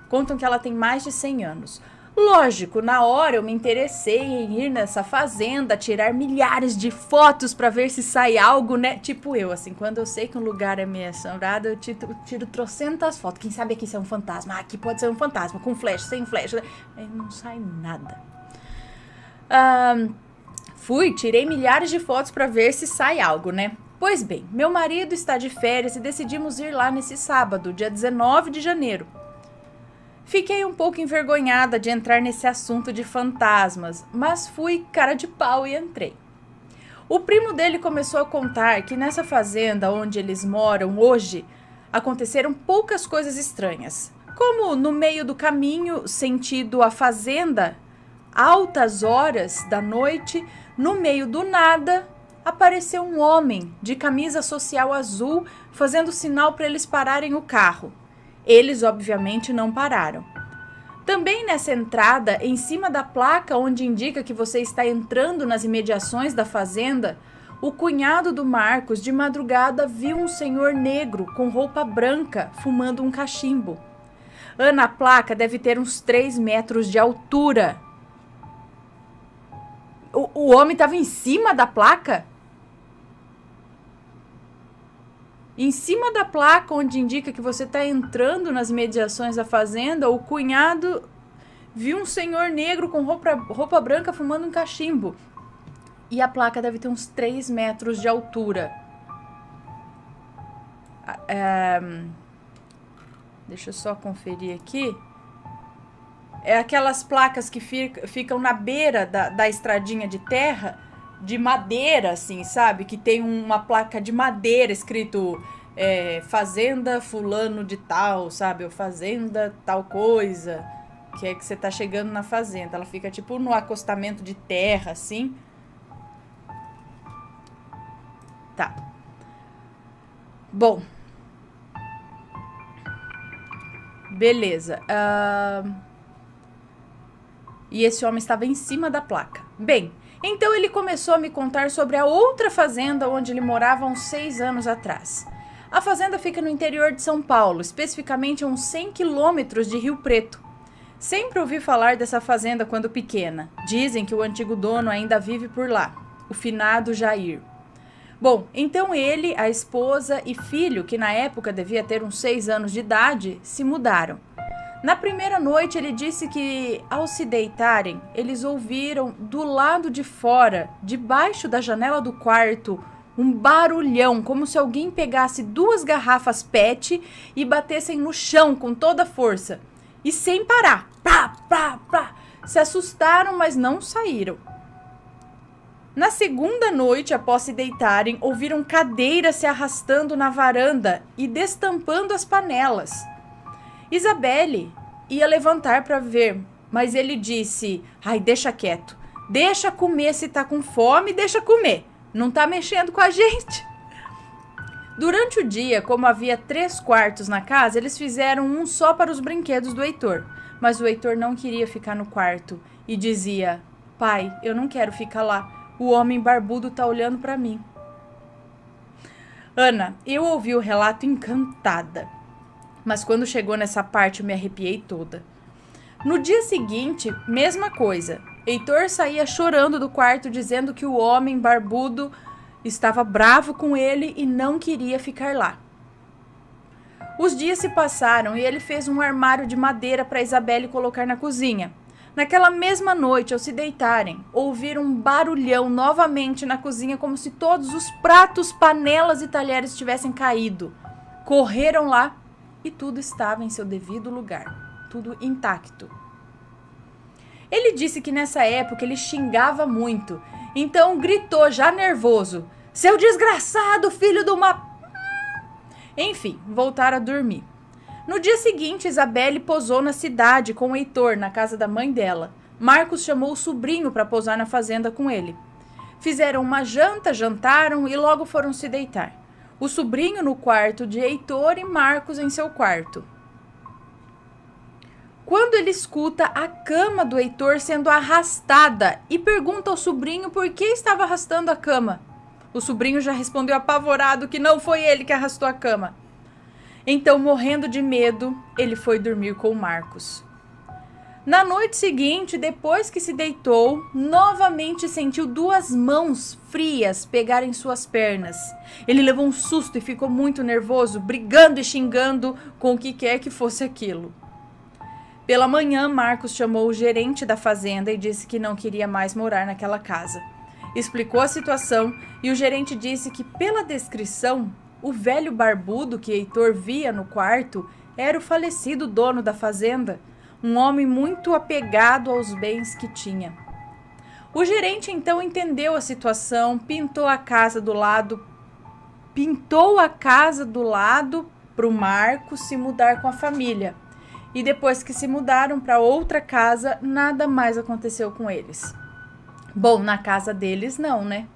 Contam que ela tem mais de 100 anos. Lógico, na hora eu me interessei em ir nessa fazenda, tirar milhares de fotos pra ver se sai algo, né? Tipo eu, assim, quando eu sei que um lugar é meio assombrado, eu tiro trocentas fotos. Quem sabe aqui isso é um fantasma? Ah, aqui pode ser um fantasma, com flash, sem flash. Aí não sai nada. Tirei milhares de fotos pra ver se sai algo, né? Pois bem, meu marido está de férias e decidimos ir lá nesse sábado, dia 19 de janeiro. Fiquei um pouco envergonhada de entrar nesse assunto de fantasmas, mas fui cara de pau e entrei. O primo dele começou a contar que nessa fazenda onde eles moram hoje, aconteceram poucas coisas estranhas. Como no meio do caminho, sentido a fazenda, altas horas da noite, no meio do nada, apareceu um homem de camisa social azul fazendo sinal para eles pararem o carro. Eles, obviamente, não pararam. Também nessa entrada, em cima da placa onde indica que você está entrando nas imediações da fazenda, o cunhado do Marcos, de madrugada, viu um senhor negro com roupa branca fumando um cachimbo. Ana, a placa deve ter uns 3 metros de altura. O homem estava em cima da placa? Em cima da placa onde indica que você está entrando nas imediações da fazenda, o cunhado viu um senhor negro com roupa branca fumando um cachimbo. E a placa deve ter uns 3 metros de altura. Deixa eu só conferir aqui. É aquelas placas que ficam na beira da estradinha de terra, de madeira, assim, sabe? Que tem uma placa de madeira escrito Fazenda Fulano de Tal, sabe? Ou Fazenda Tal Coisa, que é que você tá chegando na fazenda. Ela fica tipo no acostamento de terra, assim. Tá. Bom. Beleza. E esse homem estava em cima da placa. Bem, então ele começou a me contar sobre a outra fazenda onde ele morava há uns 6 anos atrás. A fazenda fica no interior de São Paulo, especificamente a uns 100 quilômetros de Rio Preto. Sempre ouvi falar dessa fazenda quando pequena. Dizem que o antigo dono ainda vive por lá, o finado Jair. Bom, então ele, a esposa e filho, que na época devia ter uns 6 anos de idade, se mudaram. Na primeira noite, ele disse que, ao se deitarem, eles ouviram do lado de fora, debaixo da janela do quarto, um barulhão, como se alguém pegasse 2 garrafas PET e batessem no chão com toda a força. E sem parar. Pá, pá, pá. Se assustaram, mas não saíram. Na segunda noite, após se deitarem, ouviram cadeiras se arrastando na varanda e destampando as panelas. Isabelle ia levantar para ver, mas ele disse: ai, deixa quieto, deixa comer, se tá com fome, deixa comer, não tá mexendo com a gente. Durante o dia, como havia 3 quartos na casa, eles fizeram um só para os brinquedos do Heitor, mas o Heitor não queria ficar no quarto e dizia: pai, eu não quero ficar lá, o homem barbudo tá olhando para mim. Ana, eu ouvi o relato encantada. Mas quando chegou nessa parte eu me arrepiei toda. No dia seguinte, mesma coisa. Heitor saía chorando do quarto dizendo que o homem barbudo estava bravo com ele e não queria ficar lá. Os dias se passaram e ele fez um armário de madeira para Isabelle colocar na cozinha. Naquela mesma noite, ao se deitarem, ouviram um barulhão novamente na cozinha, como se todos os pratos, panelas e talheres tivessem caído. Correram lá e tudo estava em seu devido lugar, tudo intacto. Ele disse que nessa época ele xingava muito, então gritou já nervoso: seu desgraçado filho de uma... Enfim, voltaram a dormir. No dia seguinte, Isabelle posou na cidade com o Heitor, na casa da mãe dela. Marcos chamou o sobrinho para posar na fazenda com ele. Fizeram uma janta, jantaram e logo foram se deitar. O sobrinho no quarto de Heitor e Marcos em seu quarto. quando ele escuta a cama do Heitor sendo arrastada e pergunta ao sobrinho por que estava arrastando a cama. O sobrinho já respondeu apavorado que não foi ele que arrastou a cama. Então, morrendo de medo, ele foi dormir com o Marcos. Na noite seguinte, depois que se deitou, novamente sentiu 2 mãos frias pegarem suas pernas. Ele levou um susto e ficou muito nervoso, brigando e xingando com o que quer que fosse aquilo. Pela manhã, Marcos chamou o gerente da fazenda e disse que não queria mais morar naquela casa. Explicou a situação e o gerente disse que, pela descrição, o velho barbudo que Heitor via no quarto era o falecido dono da fazenda, um homem muito apegado aos bens que tinha. O gerente então entendeu a situação, pintou a casa do lado para o Marcos se mudar com a família. E depois que se mudaram para outra casa, nada mais aconteceu com eles. Bom, na casa deles não, né?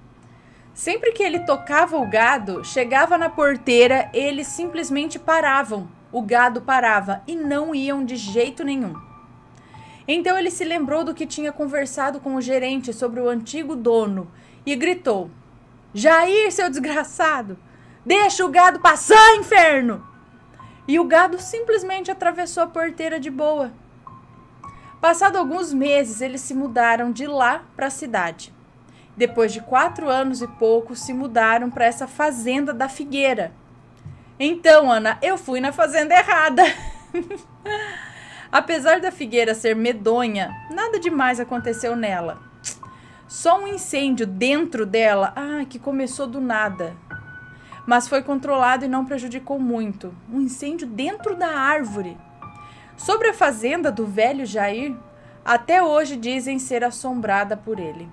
Sempre que ele tocava o gado, chegava na porteira, eles simplesmente paravam. O gado parava e não iam de jeito nenhum. Então ele se lembrou do que tinha conversado com o gerente sobre o antigo dono e gritou: "Jair, seu desgraçado! Deixa o gado passar, inferno!" E o gado simplesmente atravessou a porteira de boa. Passado alguns meses, eles se mudaram de lá para a cidade. Depois de 4 anos e pouco, se mudaram para essa fazenda da Figueira. Então, Ana, eu fui na fazenda errada. Apesar da Figueira ser medonha, nada demais aconteceu nela. Só um incêndio dentro dela, que começou do nada. Mas foi controlado e não prejudicou muito. Um incêndio dentro da árvore. Sobre a fazenda do velho Jair, até hoje dizem ser assombrada por ele.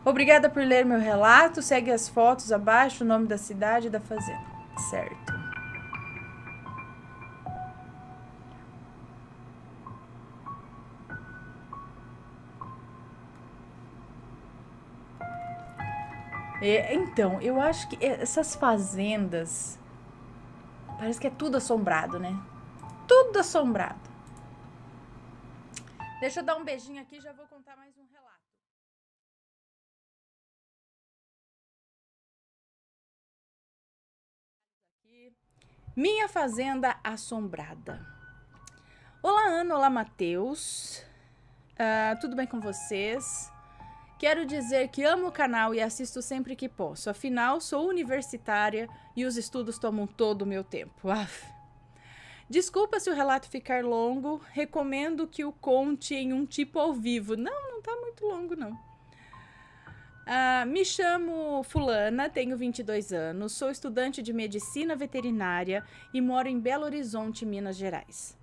Obrigada por ler meu relato. Segue as fotos abaixo, o nome da cidade e da fazenda. Certo. Então, eu acho que essas fazendas, parece que é tudo assombrado, né? Tudo assombrado. Deixa eu dar um beijinho aqui e já vou contar mais um relato. Minha fazenda assombrada. Olá, Ana. Olá, Matheus. Tudo bem com vocês? Quero dizer que amo o canal e assisto sempre que posso. Afinal, sou universitária e os estudos tomam todo o meu tempo. Desculpa se o relato ficar longo. Recomendo que o conte em um tipo ao vivo. Não tá muito longo, não. Me chamo Fulana, tenho 22 anos, sou estudante de medicina veterinária e moro em Belo Horizonte, Minas Gerais.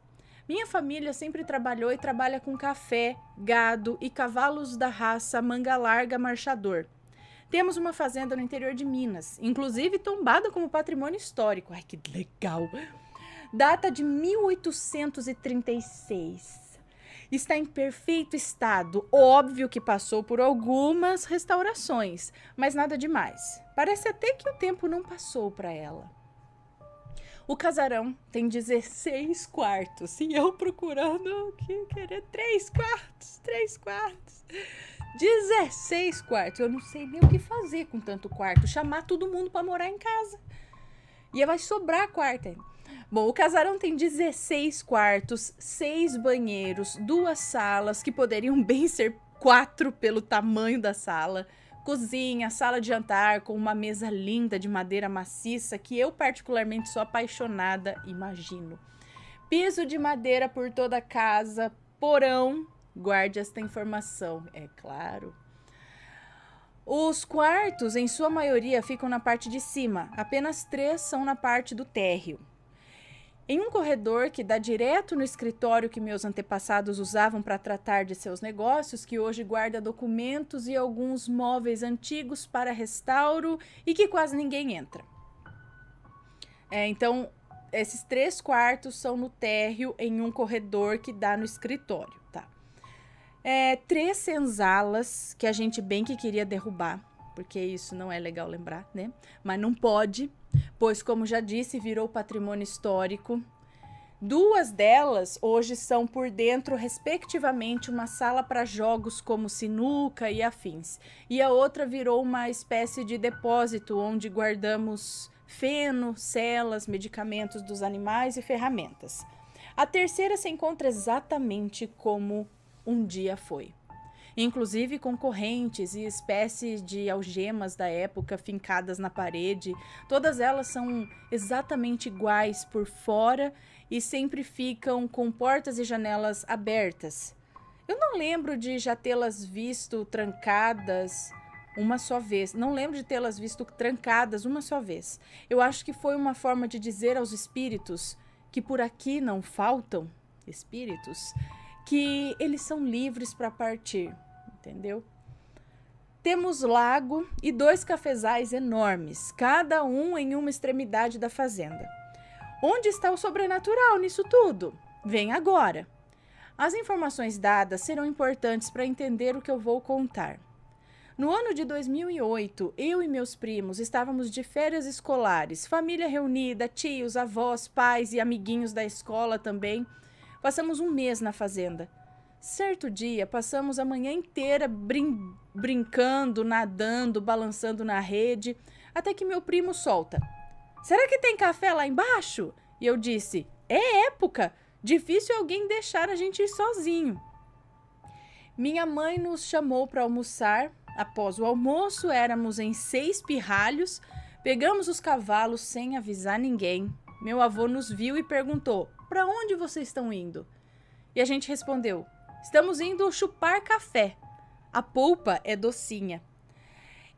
Minha família sempre trabalhou e trabalha com café, gado e cavalos da raça manga larga marchador. Temos uma fazenda no interior de Minas, inclusive tombada como patrimônio histórico. Ai, que legal! Data de 1836. Está em perfeito estado. Óbvio que passou por algumas restaurações, mas nada demais. Parece até que o tempo não passou para ela. O casarão tem 16 quartos e eu procurando querer 3 quartos. 16 quartos. Eu não sei nem o que fazer com tanto quarto. Chamar todo mundo para morar em casa. E vai sobrar quarto ainda. Bom, o casarão tem 16 quartos, 6 banheiros, 2 salas, que poderiam bem ser 4 pelo tamanho da sala, cozinha, sala de jantar com uma mesa linda de madeira maciça, que eu particularmente sou apaixonada, imagino. Piso de madeira por toda a casa, porão, guarde esta informação, é claro. Os quartos, em sua maioria, ficam na parte de cima, apenas 3 são na parte do térreo. Em um corredor que dá direto no escritório que meus antepassados usavam para tratar de seus negócios, que hoje guarda documentos e alguns móveis antigos para restauro e que quase ninguém entra. Então, esses 3 quartos são no térreo em um corredor que dá no escritório, tá? 3 senzalas que a gente bem que queria derrubar, porque isso não é legal lembrar, né? Mas não pode, pois, como já disse, virou patrimônio histórico. 2 delas hoje são por dentro, respectivamente, uma sala para jogos como sinuca e afins. E a outra virou uma espécie de depósito onde guardamos feno, celas, medicamentos dos animais e ferramentas. A terceira se encontra exatamente como um dia foi. Inclusive com correntes e espécies de algemas da época fincadas na parede. Todas elas são exatamente iguais por fora e sempre ficam com portas e janelas abertas. Eu não lembro de já tê-las visto trancadas uma só vez. Não lembro de tê-las visto trancadas uma só vez. Eu acho que foi uma forma de dizer aos espíritos que por aqui não faltam espíritos, que eles são livres para partir, entendeu? Temos lago e 2 cafezais enormes, cada um em uma extremidade da fazenda. Onde está o sobrenatural nisso tudo? Vem agora. As informações dadas serão importantes para entender o que eu vou contar. No ano de 2008, eu e meus primos estávamos de férias escolares, família reunida, tios, avós, pais e amiguinhos da escola também. Passamos um mês na fazenda. Certo dia, passamos a manhã inteira brincando, nadando, balançando na rede, até que meu primo solta: "Será que tem café lá embaixo?" E eu disse: "É época, difícil alguém deixar a gente ir sozinho." Minha mãe nos chamou para almoçar. Após o almoço, éramos em 6 pirralhos, pegamos os cavalos sem avisar ninguém. Meu avô nos viu e perguntou: "Para onde vocês estão indo?" E a gente respondeu: "Estamos indo chupar café. A polpa é docinha."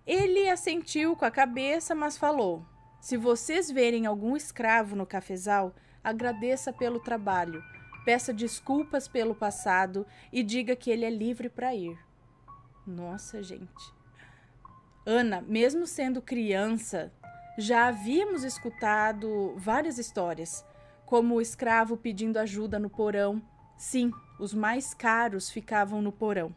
Ele assentiu com a cabeça, mas falou: "Se vocês verem algum escravo no cafezal, agradeça pelo trabalho, peça desculpas pelo passado e diga que ele é livre para ir." Nossa, gente. Ana, mesmo sendo criança, já havíamos escutado várias histórias, como o escravo pedindo ajuda no porão. Sim, os mais caros ficavam no porão,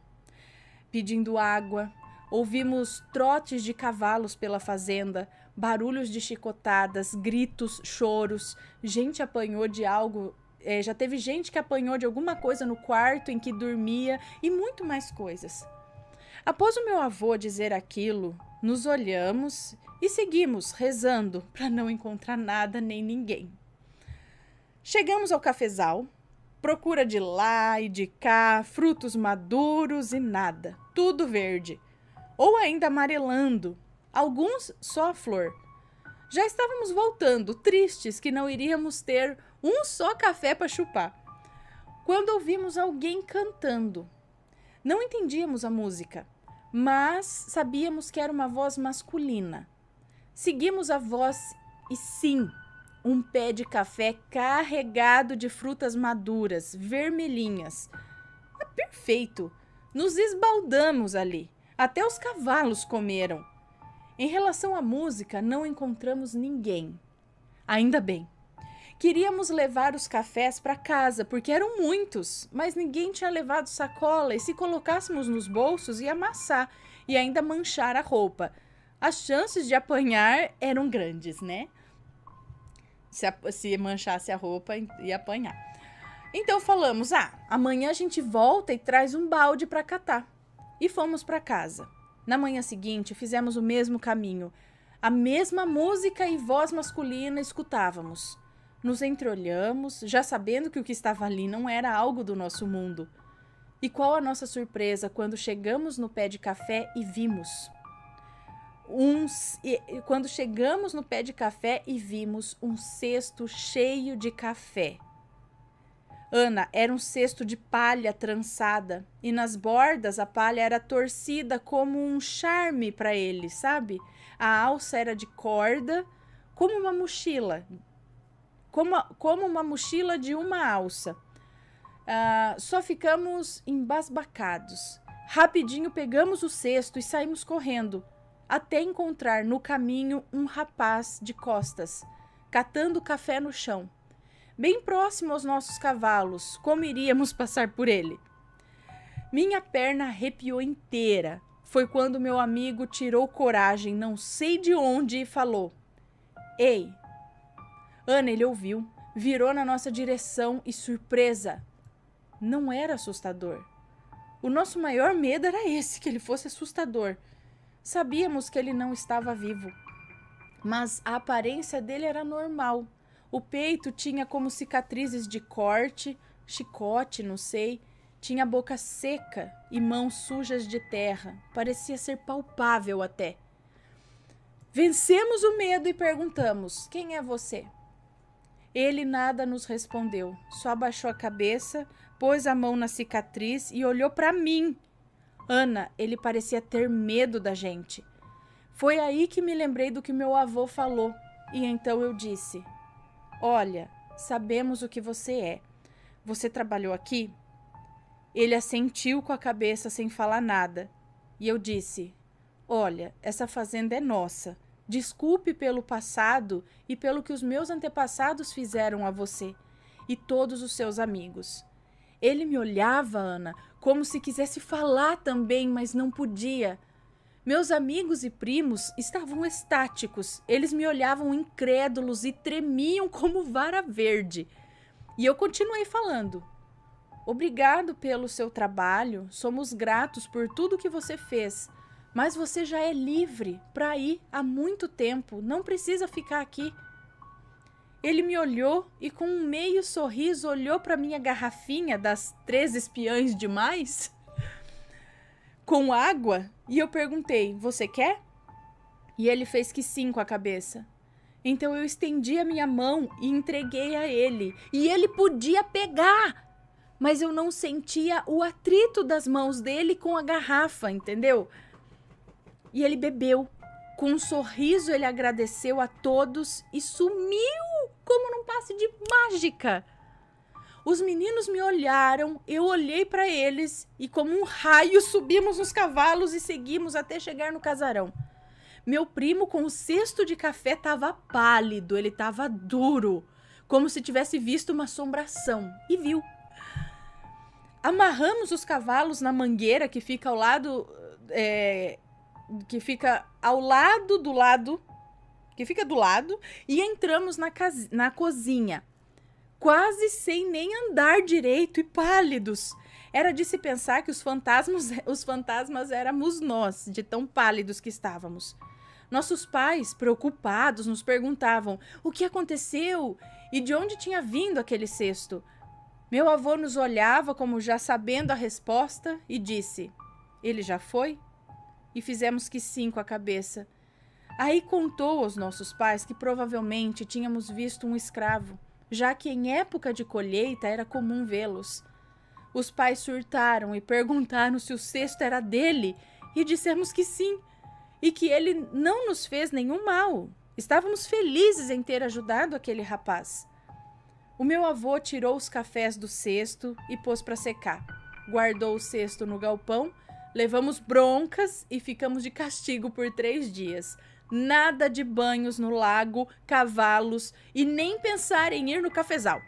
pedindo água. Ouvimos trotes de cavalos pela fazenda, barulhos de chicotadas, gritos, choros. Gente apanhou de algo, já teve gente que apanhou de alguma coisa no quarto em que dormia e muito mais coisas. Após o meu avô dizer aquilo, nos olhamos e seguimos rezando para não encontrar nada nem ninguém. Chegamos ao cafezal, procura de lá e de cá, frutos maduros e nada, tudo verde, ou ainda amarelando, alguns só a flor. Já estávamos voltando, tristes que não iríamos ter um só café para chupar, quando ouvimos alguém cantando. Não entendíamos a música, mas sabíamos que era uma voz masculina. Seguimos a voz e sim, um pé de café carregado de frutas maduras, vermelhinhas. É perfeito! Nos esbaldamos ali. Até os cavalos comeram. Em relação à música, não encontramos ninguém. Ainda bem. Queríamos levar os cafés para casa, porque eram muitos, mas ninguém tinha levado sacola e se colocássemos nos bolsos ia amassar e ainda manchar a roupa. As chances de apanhar eram grandes, né? Se manchasse a roupa, ia apanhar. Então falamos: amanhã a gente volta e traz um balde para catar. E fomos para casa. Na manhã seguinte, fizemos o mesmo caminho. A mesma música e voz masculina escutávamos. Nos entreolhamos, já sabendo que o que estava ali não era algo do nosso mundo. E qual a nossa surpresa quando chegamos no pé de café e vimos um cesto cheio de café. Ana, era um cesto de palha trançada e nas bordas a palha era torcida como um charme para ele, sabe? A alça era de corda, como uma mochila, como uma mochila de uma alça. Só ficamos embasbacados. Rapidinho pegamos o cesto e saímos correndo, até encontrar no caminho um rapaz de costas, catando café no chão, bem próximo aos nossos cavalos. Como iríamos passar por ele? Minha perna arrepiou inteira. Foi quando meu amigo tirou coragem, não sei de onde, e falou: "Ei!" Ana, ele ouviu. virou na nossa direção e, surpresa, não era assustador. O nosso maior medo era esse, que ele fosse assustador. Sabíamos que ele não estava vivo, mas a aparência dele era normal. O peito tinha como cicatrizes de corte, chicote, não sei. Tinha a boca seca e mãos sujas de terra. Parecia ser palpável até. Vencemos o medo e perguntamos: quem é você? Ele nada nos respondeu, só abaixou a cabeça, pôs a mão na cicatriz e olhou para mim. Ana, ele parecia ter medo da gente. Foi aí que me lembrei do que meu avô falou, e então eu disse: olha, sabemos o que você é. Você trabalhou aqui? Ele assentiu com a cabeça sem falar nada. E eu disse: olha, essa fazenda é nossa. Desculpe pelo passado e pelo que os meus antepassados fizeram a você e todos os seus amigos. Ele me olhava, Ana, como se quisesse falar também, mas não podia. Meus amigos e primos estavam estáticos. Eles me olhavam incrédulos e tremiam como vara verde. E eu continuei falando: obrigado pelo seu trabalho, somos gratos por tudo que você fez, mas você já é livre para ir há muito tempo, não precisa ficar aqui. Ele me olhou e com um meio sorriso olhou para minha garrafinha das 3 espiãs demais com água e eu perguntei: você quer? E ele fez que sim com a cabeça. Então eu estendi a minha mão e entreguei a ele, e ele podia pegar, mas eu não sentia o atrito das mãos dele com a garrafa, entendeu? E ele bebeu. Com um sorriso ele agradeceu a todos e sumiu como num passe de mágica. Os meninos me olharam, eu olhei para eles e como um raio subimos nos cavalos e seguimos até chegar no casarão. Meu primo com o cesto de café estava pálido, ele estava duro, como se tivesse visto uma assombração, e viu. Amarramos os cavalos na mangueira que fica ao lado, do lado, e entramos na cozinha, quase sem nem andar direito e pálidos. Era de se pensar que os fantasmas éramos nós, de tão pálidos que estávamos. Nossos pais, preocupados, nos perguntavam o que aconteceu e de onde tinha vindo aquele cesto. Meu avô nos olhava como já sabendo a resposta e disse: ele já foi? E fizemos que sim com a cabeça. Aí contou aos nossos pais que provavelmente tínhamos visto um escravo, já que em época de colheita era comum vê-los. Os pais surtaram e perguntaram se o cesto era dele e dissemos que sim, e que ele não nos fez nenhum mal. Estávamos felizes em ter ajudado aquele rapaz. O meu avô tirou os cafés do cesto e pôs para secar. Guardou o cesto no galpão, levamos broncas e ficamos de castigo por 3 dias. Nada de banhos no lago, cavalos e nem pensar em ir no cafezal.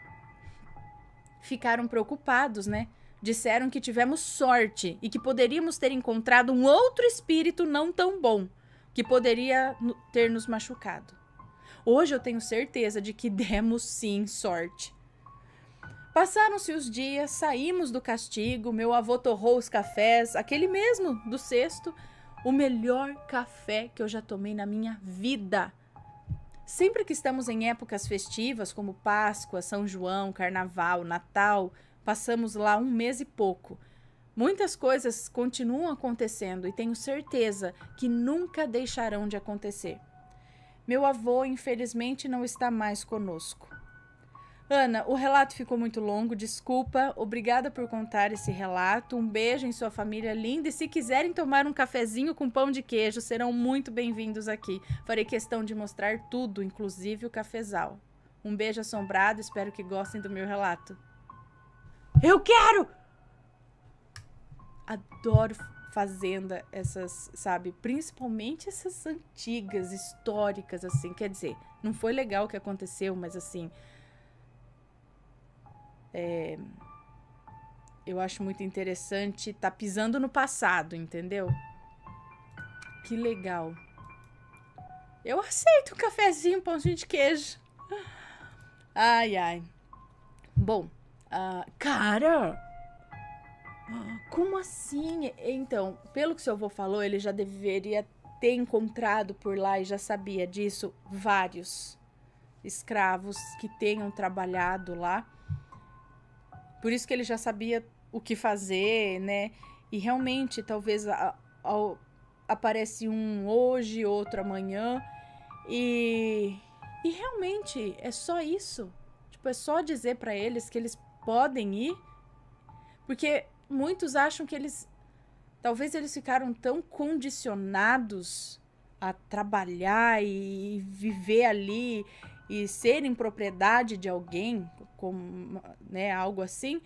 Ficaram preocupados, né? Disseram que tivemos sorte e que poderíamos ter encontrado um outro espírito não tão bom, que poderia ter nos machucado. Hoje eu tenho certeza de que demos sim sorte. Passaram-se os dias, saímos do castigo, meu avô torrou os cafés, aquele mesmo do cesto, o melhor café que eu já tomei na minha vida. Sempre que estamos em épocas festivas, como Páscoa, São João, Carnaval, Natal, passamos lá 1 mês e pouco. Muitas coisas continuam acontecendo e tenho certeza que nunca deixarão de acontecer. Meu avô, infelizmente, não está mais conosco. Ana, o relato ficou muito longo, desculpa, obrigada por contar esse relato, um beijo em sua família linda e se quiserem tomar um cafezinho com pão de queijo, serão muito bem-vindos aqui. Farei questão de mostrar tudo, inclusive o cafezal. Um beijo assombrado, espero que gostem do meu relato. Eu quero! Adoro fazenda, essas, sabe, principalmente essas antigas, históricas, assim, quer dizer, não foi legal o que aconteceu, mas assim... eu acho muito interessante tá pisando no passado, entendeu? Que legal. Eu aceito um cafezinho, um pãozinho de queijo. Ai, ai. Bom, cara, como assim? Então, pelo que seu avô falou, ele já deveria ter encontrado por lá e já sabia disso vários escravos que tenham trabalhado lá. Por isso que ele já sabia o que fazer, né? E realmente, talvez aparece um hoje, outro amanhã. E realmente é só isso. Tipo, é só dizer pra eles que eles podem ir. Porque muitos acham que talvez eles ficaram tão condicionados a trabalhar e viver ali e serem propriedade de alguém, como, né, algo assim,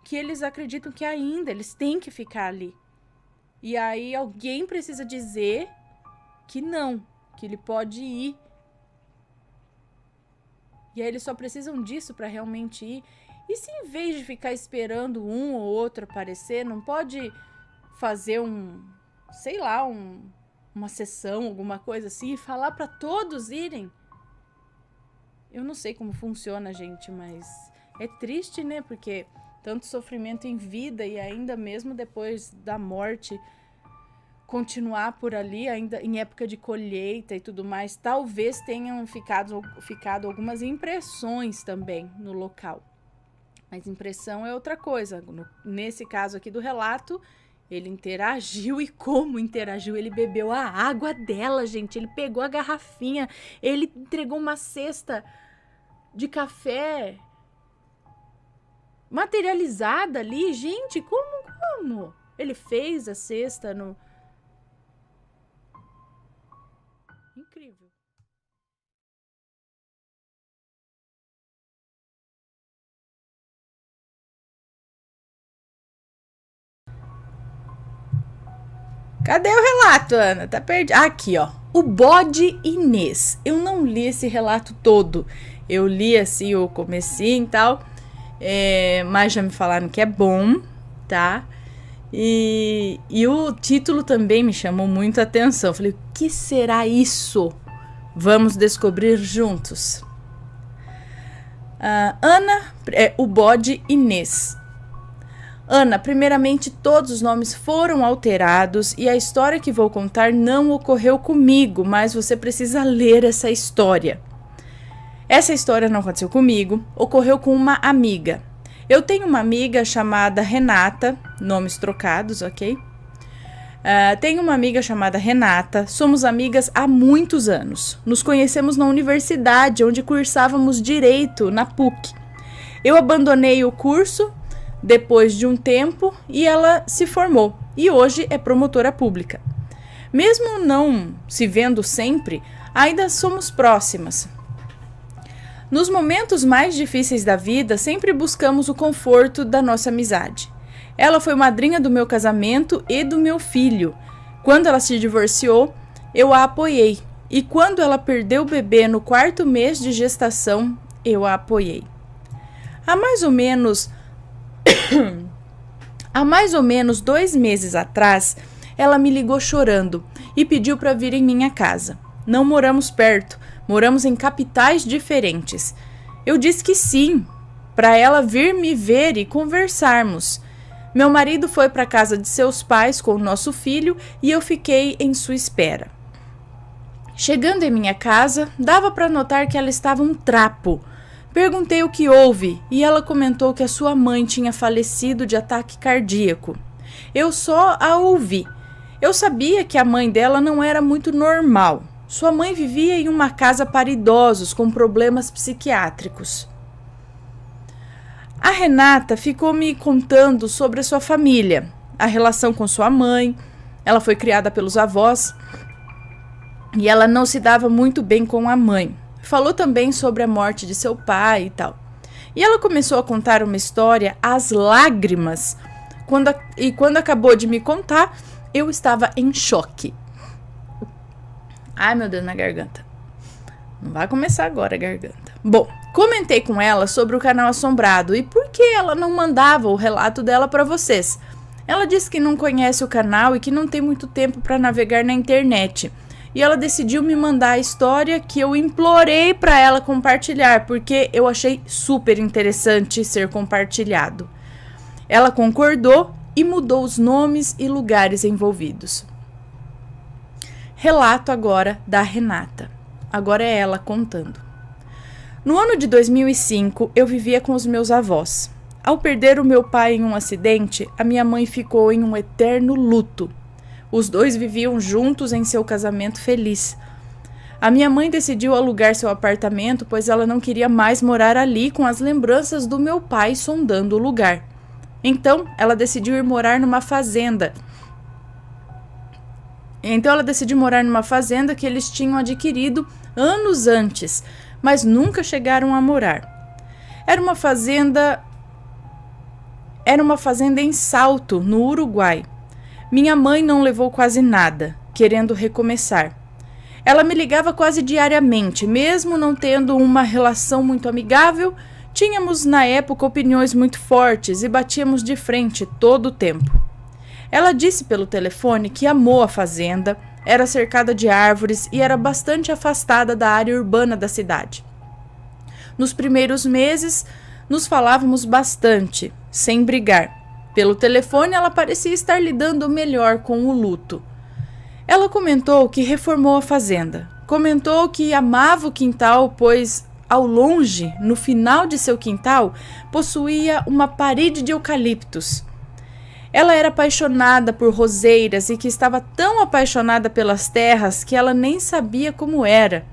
que eles acreditam que ainda eles têm que ficar ali. E aí alguém precisa dizer que não, que ele pode ir. E aí eles só precisam disso para realmente ir. E se em vez de ficar esperando um ou outro aparecer, não pode fazer uma sessão, alguma coisa assim, e falar para todos irem? Eu não sei como funciona, gente, mas é triste, né? Porque tanto sofrimento em vida e ainda mesmo depois da morte continuar por ali, ainda em época de colheita e tudo mais, talvez tenham ficado algumas impressões também no local. Mas impressão é outra coisa. Nesse caso aqui do relato, ele interagiu. E como interagiu? Ele bebeu a água dela, gente. Ele pegou a garrafinha, ele entregou uma cesta de café materializada ali. Gente, como? Ele fez a cesta no... Incrível. Cadê o relato, Ana? Tá perdido. Aqui, ó. O bode Inês. Eu não li esse relato todo. Eu li, assim, o comecinho e tal. Mas já me falaram que é bom, tá? E o título também me chamou muito a atenção. Eu falei, o que será isso? Vamos descobrir juntos. Ana, o bode Inês. Ana, primeiramente todos os nomes foram alterados e a história que vou contar não ocorreu comigo, mas você precisa ler essa história. Essa história não aconteceu comigo, ocorreu com uma amiga. Eu tenho uma amiga chamada Renata, nomes trocados, ok? Tenho uma amiga chamada Renata, somos amigas há muitos anos. Nos conhecemos na universidade, onde cursávamos Direito, na PUC. Eu abandonei o curso depois de um tempo e ela se formou e hoje é promotora pública. Mesmo não se vendo sempre, ainda somos próximas. Nos momentos mais difíceis da vida, sempre buscamos o conforto da nossa amizade. Ela foi madrinha do meu casamento e do meu filho. Quando ela se divorciou, eu a apoiei. E quando ela perdeu o bebê no 4º mês de gestação, eu a apoiei. Há mais ou menos 2 meses atrás, ela me ligou chorando e pediu para vir em minha casa. Não moramos perto, moramos em capitais diferentes. Eu disse que sim, para ela vir me ver e conversarmos. Meu marido foi para a casa de seus pais com o nosso filho e eu fiquei em sua espera. Chegando em minha casa, dava para notar que ela estava um trapo. Perguntei o que houve e ela comentou que a sua mãe tinha falecido de ataque cardíaco. Eu só a ouvi. Eu sabia que a mãe dela não era muito normal. Sua mãe vivia em uma casa para idosos com problemas psiquiátricos. A Renata ficou me contando sobre a sua família, a relação com sua mãe. Ela foi criada pelos avós e ela não se dava muito bem com a mãe. Falou também sobre a morte de seu pai e tal. E ela começou a contar uma história às lágrimas. Quando acabou de me contar, eu estava em choque. Ai, meu Deus, na garganta. Não vai começar agora a garganta. Bom, comentei com ela sobre o canal Assombrado e por que ela não mandava o relato dela para vocês. Ela disse que não conhece o canal e que não tem muito tempo para navegar na internet. e ela decidiu me mandar a história que eu implorei para ela compartilhar, porque eu achei super interessante ser compartilhado. Ela concordou e mudou os nomes e lugares envolvidos. Relato agora da Renata. Agora é ela contando. No ano de 2005, eu vivia com os meus avós. Ao perder o meu pai em um acidente, a minha mãe ficou em um eterno luto. Os dois viviam juntos em seu casamento feliz. A minha mãe decidiu alugar seu apartamento, pois ela não queria mais morar ali com as lembranças do meu pai sondando o lugar. Então, ela decidiu ir morar numa fazenda. Que eles tinham adquirido anos antes, mas nunca chegaram a morar. Era uma fazenda em Salto, no Uruguai. Minha mãe não levou quase nada, querendo recomeçar. Ela me ligava quase diariamente, mesmo não tendo uma relação muito amigável. Tínhamos na época opiniões muito fortes e batíamos de frente todo o tempo. Ela disse pelo telefone que amou a fazenda, era cercada de árvores e era bastante afastada da área urbana da cidade. Nos primeiros meses, nos falávamos bastante, sem brigar. Pelo telefone, ela parecia estar lidando melhor com o luto. Ela comentou que reformou a fazenda. Comentou que amava o quintal, pois, ao longe, no final de seu quintal, possuía uma parede de eucaliptos. Ela era apaixonada por roseiras e que estava tão apaixonada pelas terras que ela nem sabia como era,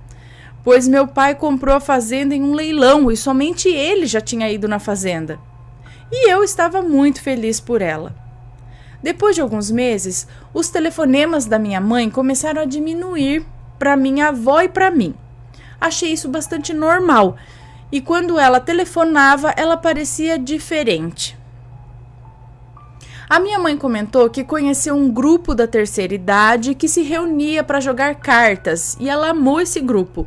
pois meu pai comprou a fazenda em um leilão e somente ele já tinha ido na fazenda. E eu estava muito feliz por ela. Depois de alguns meses, os telefonemas da minha mãe começaram a diminuir para minha avó e para mim. Achei isso bastante normal, e quando ela telefonava, ela parecia diferente. A minha mãe comentou que conheceu um grupo da terceira idade que se reunia para jogar cartas, e ela amou esse grupo,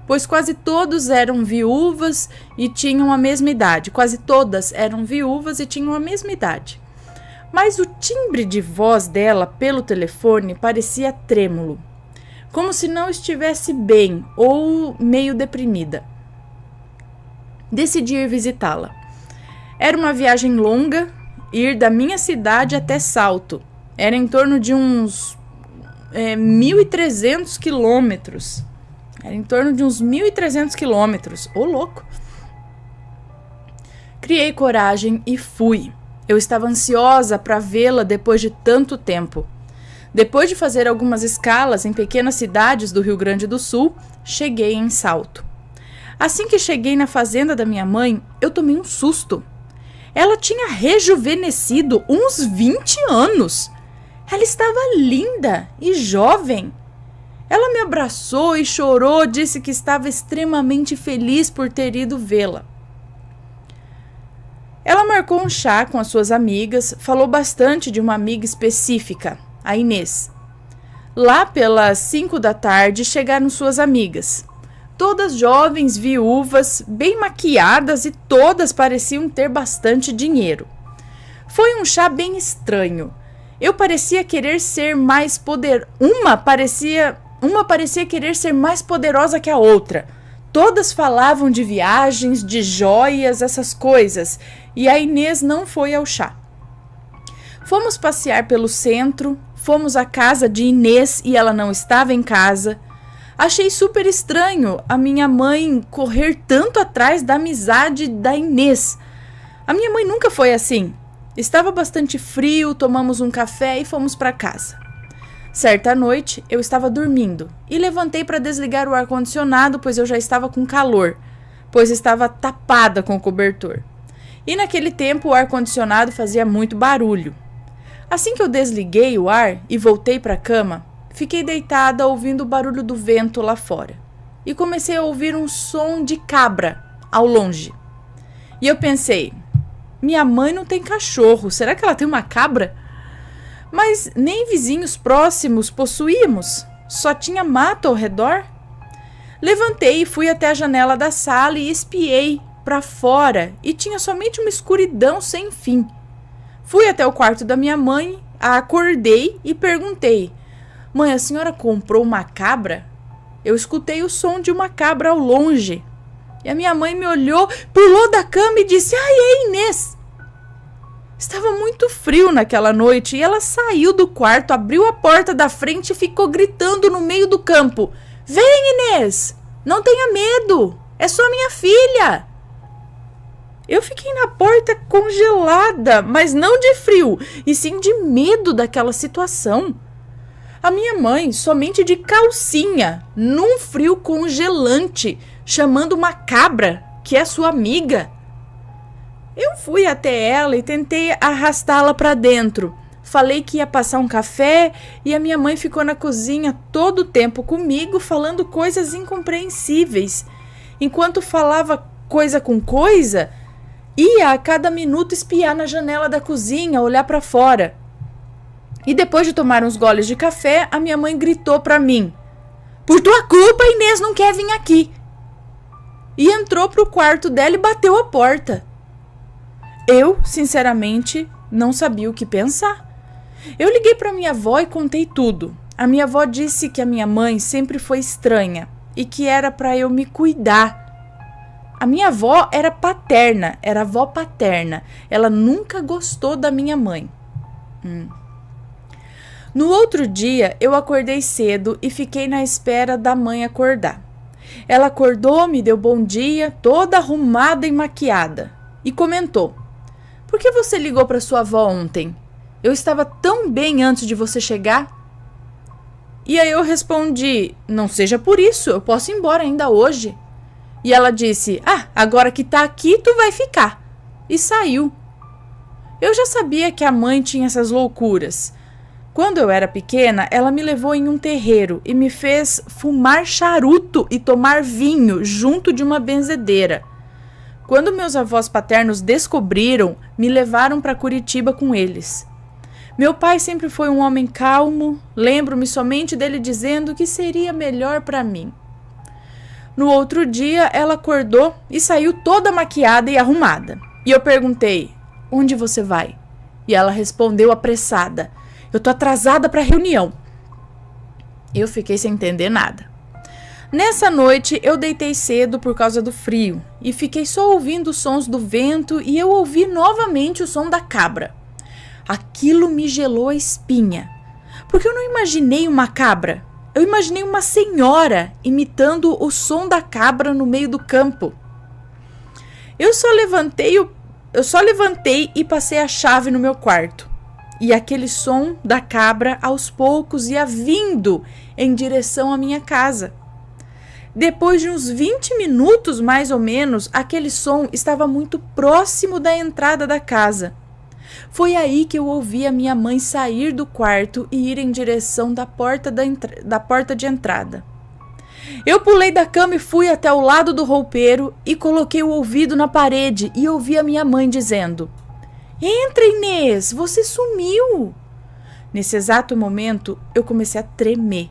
pois quase todos eram viúvas e tinham a mesma idade. Quase todas eram viúvas e tinham a mesma idade. Mas o timbre de voz dela pelo telefone parecia trêmulo, como se não estivesse bem ou meio deprimida. Decidi ir visitá-la. Era uma viagem longa, ir da minha cidade até Salto. Era em torno de uns 1.300 quilômetros. Ô, louco! Criei coragem e fui. Eu estava ansiosa para vê-la depois de tanto tempo. Depois de fazer algumas escalas em pequenas cidades do Rio Grande do Sul, cheguei em Salto. Assim que cheguei na fazenda da minha mãe, eu tomei um susto. Ela tinha rejuvenescido uns 20 anos. Ela estava linda e jovem. Ela me abraçou e chorou, disse que estava extremamente feliz por ter ido vê-la. Ela marcou um chá com as suas amigas, falou bastante de uma amiga específica, a Inês. Lá pelas 5 da tarde chegaram suas amigas. Todas jovens, viúvas, bem maquiadas e todas pareciam ter bastante dinheiro. Foi um chá bem estranho. Eu parecia querer ser mais Uma parecia querer ser mais poderosa que a outra. Todas falavam de viagens, de joias, essas coisas, e a Inês não foi ao chá. Fomos passear pelo centro, fomos à casa de Inês e ela não estava em casa. Achei super estranho a minha mãe correr tanto atrás da amizade da Inês. A minha mãe nunca foi assim. Estava bastante frio, tomamos um café e fomos para casa. Certa noite, eu estava dormindo e levantei para desligar o ar-condicionado, pois eu já estava com calor, pois estava tapada com o cobertor. E naquele tempo o ar-condicionado fazia muito barulho. Assim que eu desliguei o ar e voltei para a cama, fiquei deitada ouvindo o barulho do vento lá fora. E comecei a ouvir um som de cabra ao longe. E eu pensei, minha mãe não tem cachorro, será que ela tem uma cabra? Mas nem vizinhos próximos possuíamos, só tinha mato ao redor. Levantei e fui até a janela da sala e espiei para fora e tinha somente uma escuridão sem fim. Fui até o quarto da minha mãe, a acordei e perguntei: Mãe, a senhora comprou uma cabra? Eu escutei o som de uma cabra ao longe. E a minha mãe me olhou, pulou da cama e disse: ai, é Inês. Estava muito frio naquela noite e ela saiu do quarto, abriu a porta da frente e ficou gritando no meio do campo: vem, Inês, não tenha medo, é só minha filha. Eu fiquei na porta congelada, mas não de frio, e sim de medo daquela situação. A minha mãe, somente de calcinha, num frio congelante, chamando uma cabra, que é sua amiga. Eu fui até ela e tentei arrastá-la para dentro. Falei que ia passar um café e a minha mãe ficou na cozinha todo o tempo comigo, falando coisas incompreensíveis. Enquanto falava coisa com coisa, ia a cada minuto espiar na janela da cozinha, olhar para fora. E depois de tomar uns goles de café, a minha mãe gritou para mim: por tua culpa, Inês não quer vir aqui. E entrou pro quarto dela e bateu a porta. Eu, sinceramente, não sabia o que pensar. Eu liguei para minha avó e contei tudo. A minha avó disse que a minha mãe sempre foi estranha e que era para eu me cuidar. A minha avó era paterna, era avó paterna. Ela nunca gostou da minha mãe. No outro dia, eu acordei cedo e fiquei na espera da mãe acordar. Ela acordou, me deu bom dia, toda arrumada e maquiada, e comentou: por que você ligou para sua avó ontem? Eu estava tão bem antes de você chegar. E aí eu respondi: não seja por isso, eu posso ir embora ainda hoje. E ela disse: agora que tá aqui, tu vai ficar. E saiu. Eu já sabia que a mãe tinha essas loucuras. Quando eu era pequena, ela me levou em um terreiro e me fez fumar charuto e tomar vinho junto de uma benzedeira. Quando meus avós paternos descobriram, me levaram para Curitiba com eles. Meu pai sempre foi um homem calmo, lembro-me somente dele dizendo que seria melhor para mim. No outro dia, ela acordou e saiu toda maquiada e arrumada. E eu perguntei: onde você vai? E ela respondeu apressada: eu tô atrasada para a reunião. Eu fiquei sem entender nada. Nessa noite, eu deitei cedo por causa do frio e fiquei só ouvindo os sons do vento e eu ouvi novamente o som da cabra. Aquilo me gelou a espinha, porque eu não imaginei uma cabra. Eu imaginei uma senhora imitando o som da cabra no meio do campo. Eu só levantei e passei a chave no meu quarto. E aquele som da cabra aos poucos ia vindo em direção à minha casa. Depois de uns 20 minutos, mais ou menos, aquele som estava muito próximo da entrada da casa. Foi aí que eu ouvi a minha mãe sair do quarto e ir em direção da porta de entrada. Eu pulei da cama e fui até o lado do roupeiro e coloquei o ouvido na parede e ouvi a minha mãe dizendo: entra, Inês, você sumiu. Nesse exato momento, eu comecei a tremer.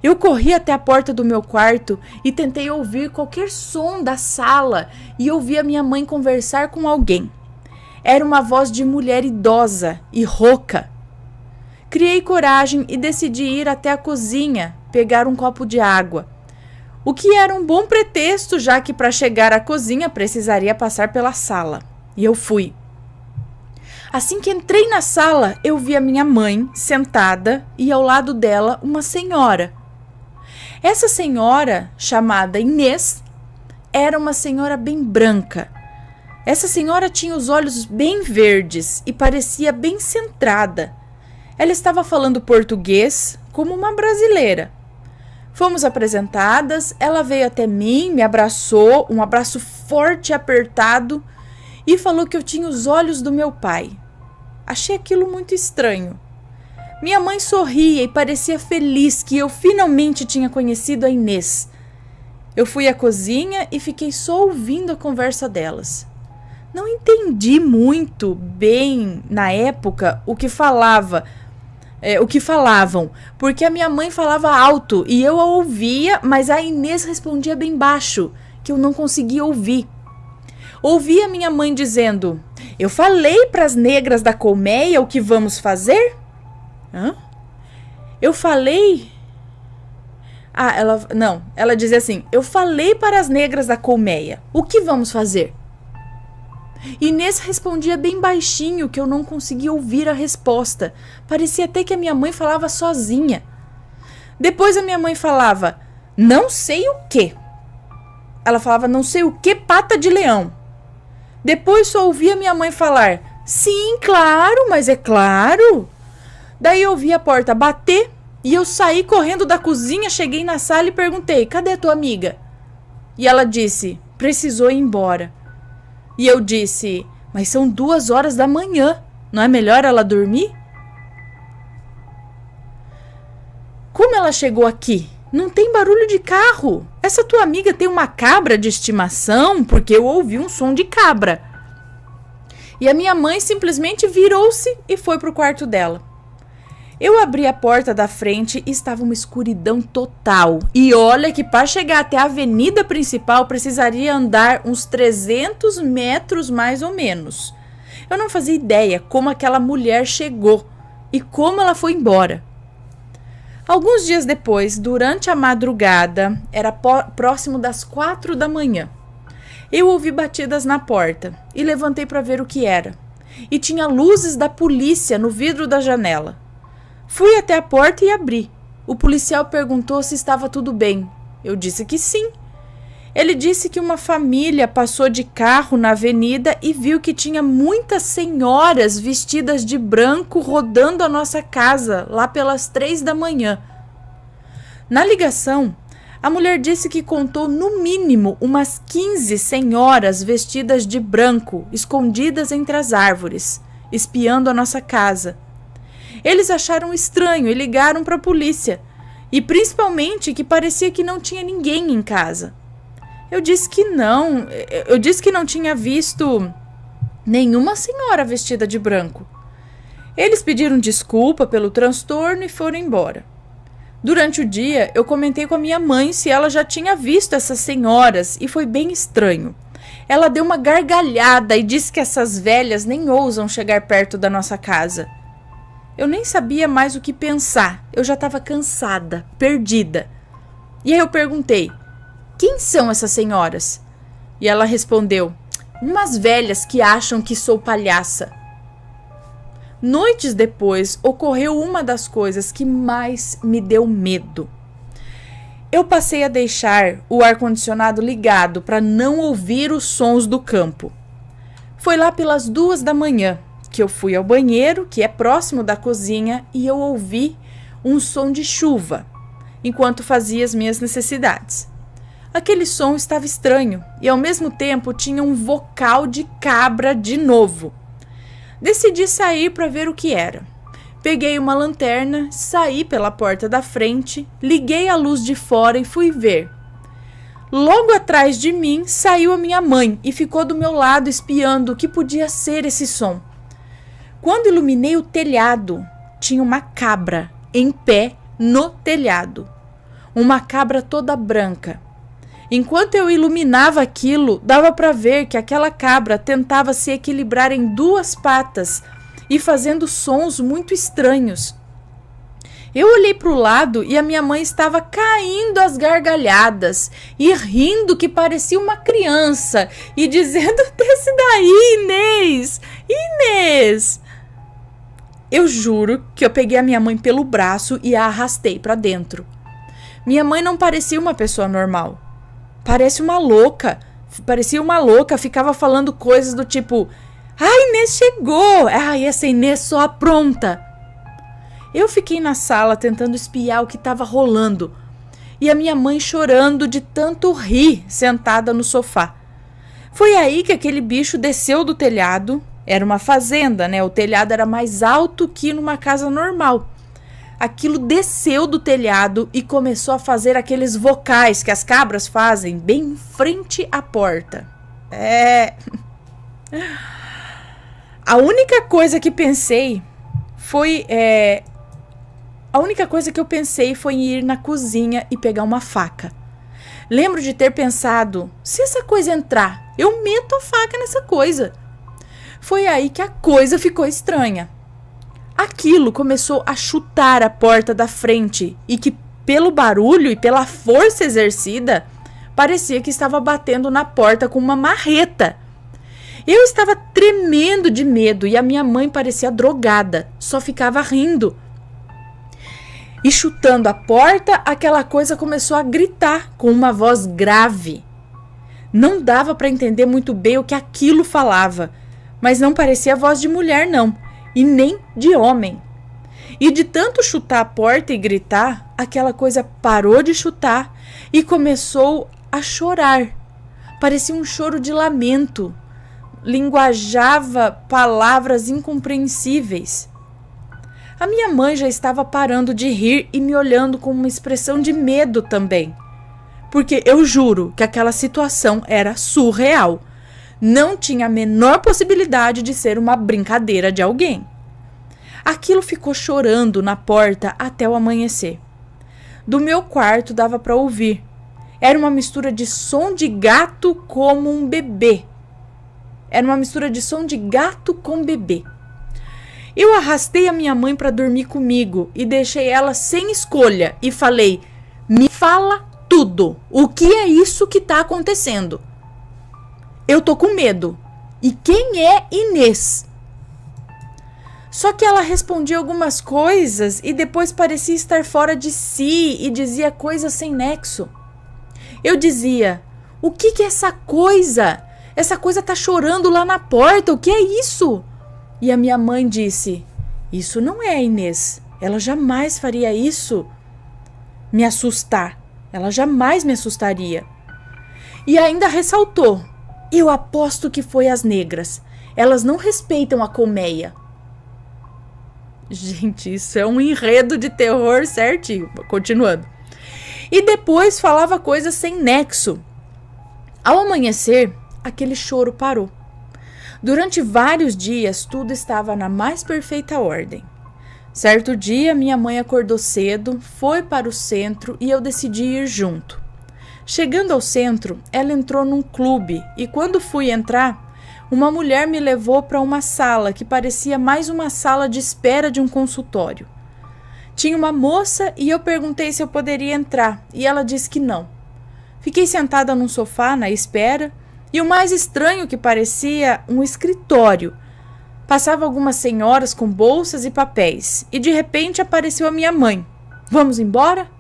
Eu corri até a porta do meu quarto e tentei ouvir qualquer som da sala e ouvi a minha mãe conversar com alguém. Era uma voz de mulher idosa e rouca. Criei coragem e decidi ir até a cozinha, pegar um copo de água. O que era um bom pretexto, já que para chegar à cozinha precisaria passar pela sala. E eu fui. Assim que entrei na sala, eu vi a minha mãe sentada e ao lado dela uma senhora. Essa senhora, chamada Inês, era uma senhora bem branca. Essa senhora tinha os olhos bem verdes e parecia bem centrada. Ela estava falando português como uma brasileira. Fomos apresentadas, ela veio até mim, me abraçou, um abraço forte e apertado, e falou que eu tinha os olhos do meu pai. Achei aquilo muito estranho. Minha mãe sorria e parecia feliz que eu finalmente tinha conhecido a Inês. Eu fui à cozinha e fiquei só ouvindo a conversa delas. Não entendi muito bem, na época, o que falavam, porque a minha mãe falava alto e eu a ouvia, mas a Inês respondia bem baixo, que eu não conseguia ouvir. Ouvi a minha mãe dizendo: eu falei para as negras da colmeia o que vamos fazer? Eu falei... Ela dizia assim: eu falei para as negras da colmeia, o que vamos fazer? Inês respondia bem baixinho, que eu não conseguia ouvir a resposta. Parecia até que a minha mãe falava sozinha. Depois a minha mãe falava, não sei o quê. Ela falava, não sei o que, pata de leão. Depois só ouvia minha mãe falar, sim, claro, mas é claro. Daí eu ouvi a porta bater e eu saí correndo da cozinha, cheguei na sala e perguntei, cadê a tua amiga? E ela disse, precisou ir embora. E eu disse, mas são 2h da manhã, não é melhor ela dormir? Como ela chegou aqui? Não tem barulho de carro. Essa tua amiga tem uma cabra de estimação? Porque eu ouvi um som de cabra. E a minha mãe simplesmente virou-se e foi para o quarto dela. Eu abri a porta da frente e estava uma escuridão total. E olha que para chegar até a avenida principal precisaria andar uns 300 metros mais ou menos. Eu não fazia ideia como aquela mulher chegou e como ela foi embora. Alguns dias depois, durante a madrugada, era próximo das 4 da manhã. Eu ouvi batidas na porta e levantei para ver o que era. E tinha luzes da polícia no vidro da janela. Fui até a porta e abri. O policial perguntou se estava tudo bem. Eu disse que sim. Ele disse que uma família passou de carro na avenida e viu que tinha muitas senhoras vestidas de branco rodando a nossa casa lá pelas 3 da manhã. Na ligação, a mulher disse que contou no mínimo umas 15 senhoras vestidas de branco, escondidas entre as árvores, espiando a nossa casa. Eles acharam estranho e ligaram para a polícia, e principalmente que parecia que não tinha ninguém em casa. Eu disse que não tinha visto nenhuma senhora vestida de branco. Eles pediram desculpa pelo transtorno e foram embora. Durante o dia, eu comentei com a minha mãe se ela já tinha visto essas senhoras e foi bem estranho. Ela deu uma gargalhada e disse que essas velhas nem ousam chegar perto da nossa casa. Eu nem sabia mais o que pensar, eu já estava cansada, perdida. E aí eu perguntei, quem são essas senhoras? E ela respondeu, umas velhas que acham que sou palhaça. Noites depois, ocorreu uma das coisas que mais me deu medo. Eu passei a deixar o ar-condicionado ligado para não ouvir os sons do campo. Foi lá pelas 2 da manhã que eu fui ao banheiro, que é próximo da cozinha, e eu ouvi um som de chuva, enquanto fazia as minhas necessidades. Aquele som estava estranho e ao mesmo tempo tinha um vocal de cabra de novo. Decidi sair para ver o que era. Peguei uma lanterna, saí pela porta da frente, liguei a luz de fora e fui ver. Logo atrás de mim saiu a minha mãe e ficou do meu lado espiando o que podia ser esse som. Quando iluminei o telhado, tinha uma cabra em pé no telhado. Uma cabra toda branca. Enquanto eu iluminava aquilo, dava para ver que aquela cabra tentava se equilibrar em 2 patas e fazendo sons muito estranhos. Eu olhei para o lado e a minha mãe estava caindo às gargalhadas e rindo que parecia uma criança e dizendo, desce daí, Inês, Inês. Eu juro que eu peguei a minha mãe pelo braço e a arrastei para dentro. Minha mãe não parecia uma pessoa normal. Parecia uma louca, ficava falando coisas do tipo, Inês chegou, essa Inês só apronta. Eu fiquei na sala tentando espiar o que estava rolando e a minha mãe chorando de tanto rir sentada no sofá. Foi aí que aquele bicho desceu do telhado. Era uma fazenda, né? O telhado era mais alto que numa casa normal. Aquilo desceu do telhado e começou a fazer aqueles vocais que as cabras fazem bem em frente à porta. A única coisa que eu pensei foi em ir na cozinha e pegar uma faca. Lembro de ter pensado, se essa coisa entrar, eu meto a faca nessa coisa. Foi aí que a coisa ficou estranha. Aquilo começou a chutar a porta da frente e que, pelo barulho e pela força exercida, parecia que estava batendo na porta com uma marreta. Eu estava tremendo de medo e a minha mãe parecia drogada, só ficava rindo. E chutando a porta, aquela coisa começou a gritar com uma voz grave. Não dava para entender muito bem o que aquilo falava, mas não parecia voz de mulher não, e nem de homem. E de tanto chutar a porta e gritar, aquela coisa parou de chutar e começou a chorar. Parecia um choro de lamento. Linguajava palavras incompreensíveis. A minha mãe já estava parando de rir e me olhando com uma expressão de medo também. Porque eu juro que aquela situação era surreal. Não tinha a menor possibilidade de ser uma brincadeira de alguém. Aquilo ficou chorando na porta até o amanhecer. Do meu quarto dava para ouvir. Era uma mistura de som de gato como um bebê. Era uma mistura de som de gato com bebê. Eu arrastei a minha mãe para dormir comigo e deixei ela sem escolha e falei: me fala tudo. O que é isso que está acontecendo? Eu tô com medo. E quem é Inês? Só que ela respondia algumas coisas e depois parecia estar fora de si e dizia coisas sem nexo. Eu dizia: o que é essa coisa? Essa coisa tá chorando lá na porta, o que é isso? E a minha mãe disse: isso não é a Inês, ela jamais faria isso. Me assustar, ela jamais me assustaria. E ainda ressaltou: eu aposto que foi as negras, elas não respeitam a colmeia. Gente, isso é um enredo de terror certinho. Continuando. E depois falava coisas sem nexo. Ao amanhecer, aquele choro parou. Durante vários dias, tudo estava na mais perfeita ordem. Certo dia, minha mãe acordou cedo, foi para o centro e eu decidi ir junto. Chegando ao centro, ela entrou num clube e quando fui entrar, uma mulher me levou para uma sala que parecia mais uma sala de espera de um consultório. Tinha uma moça e eu perguntei se eu poderia entrar e ela disse que não. Fiquei sentada num sofá na espera e o mais estranho que parecia um escritório. Passava algumas senhoras com bolsas e papéis e de repente apareceu a minha mãe. Vamos embora?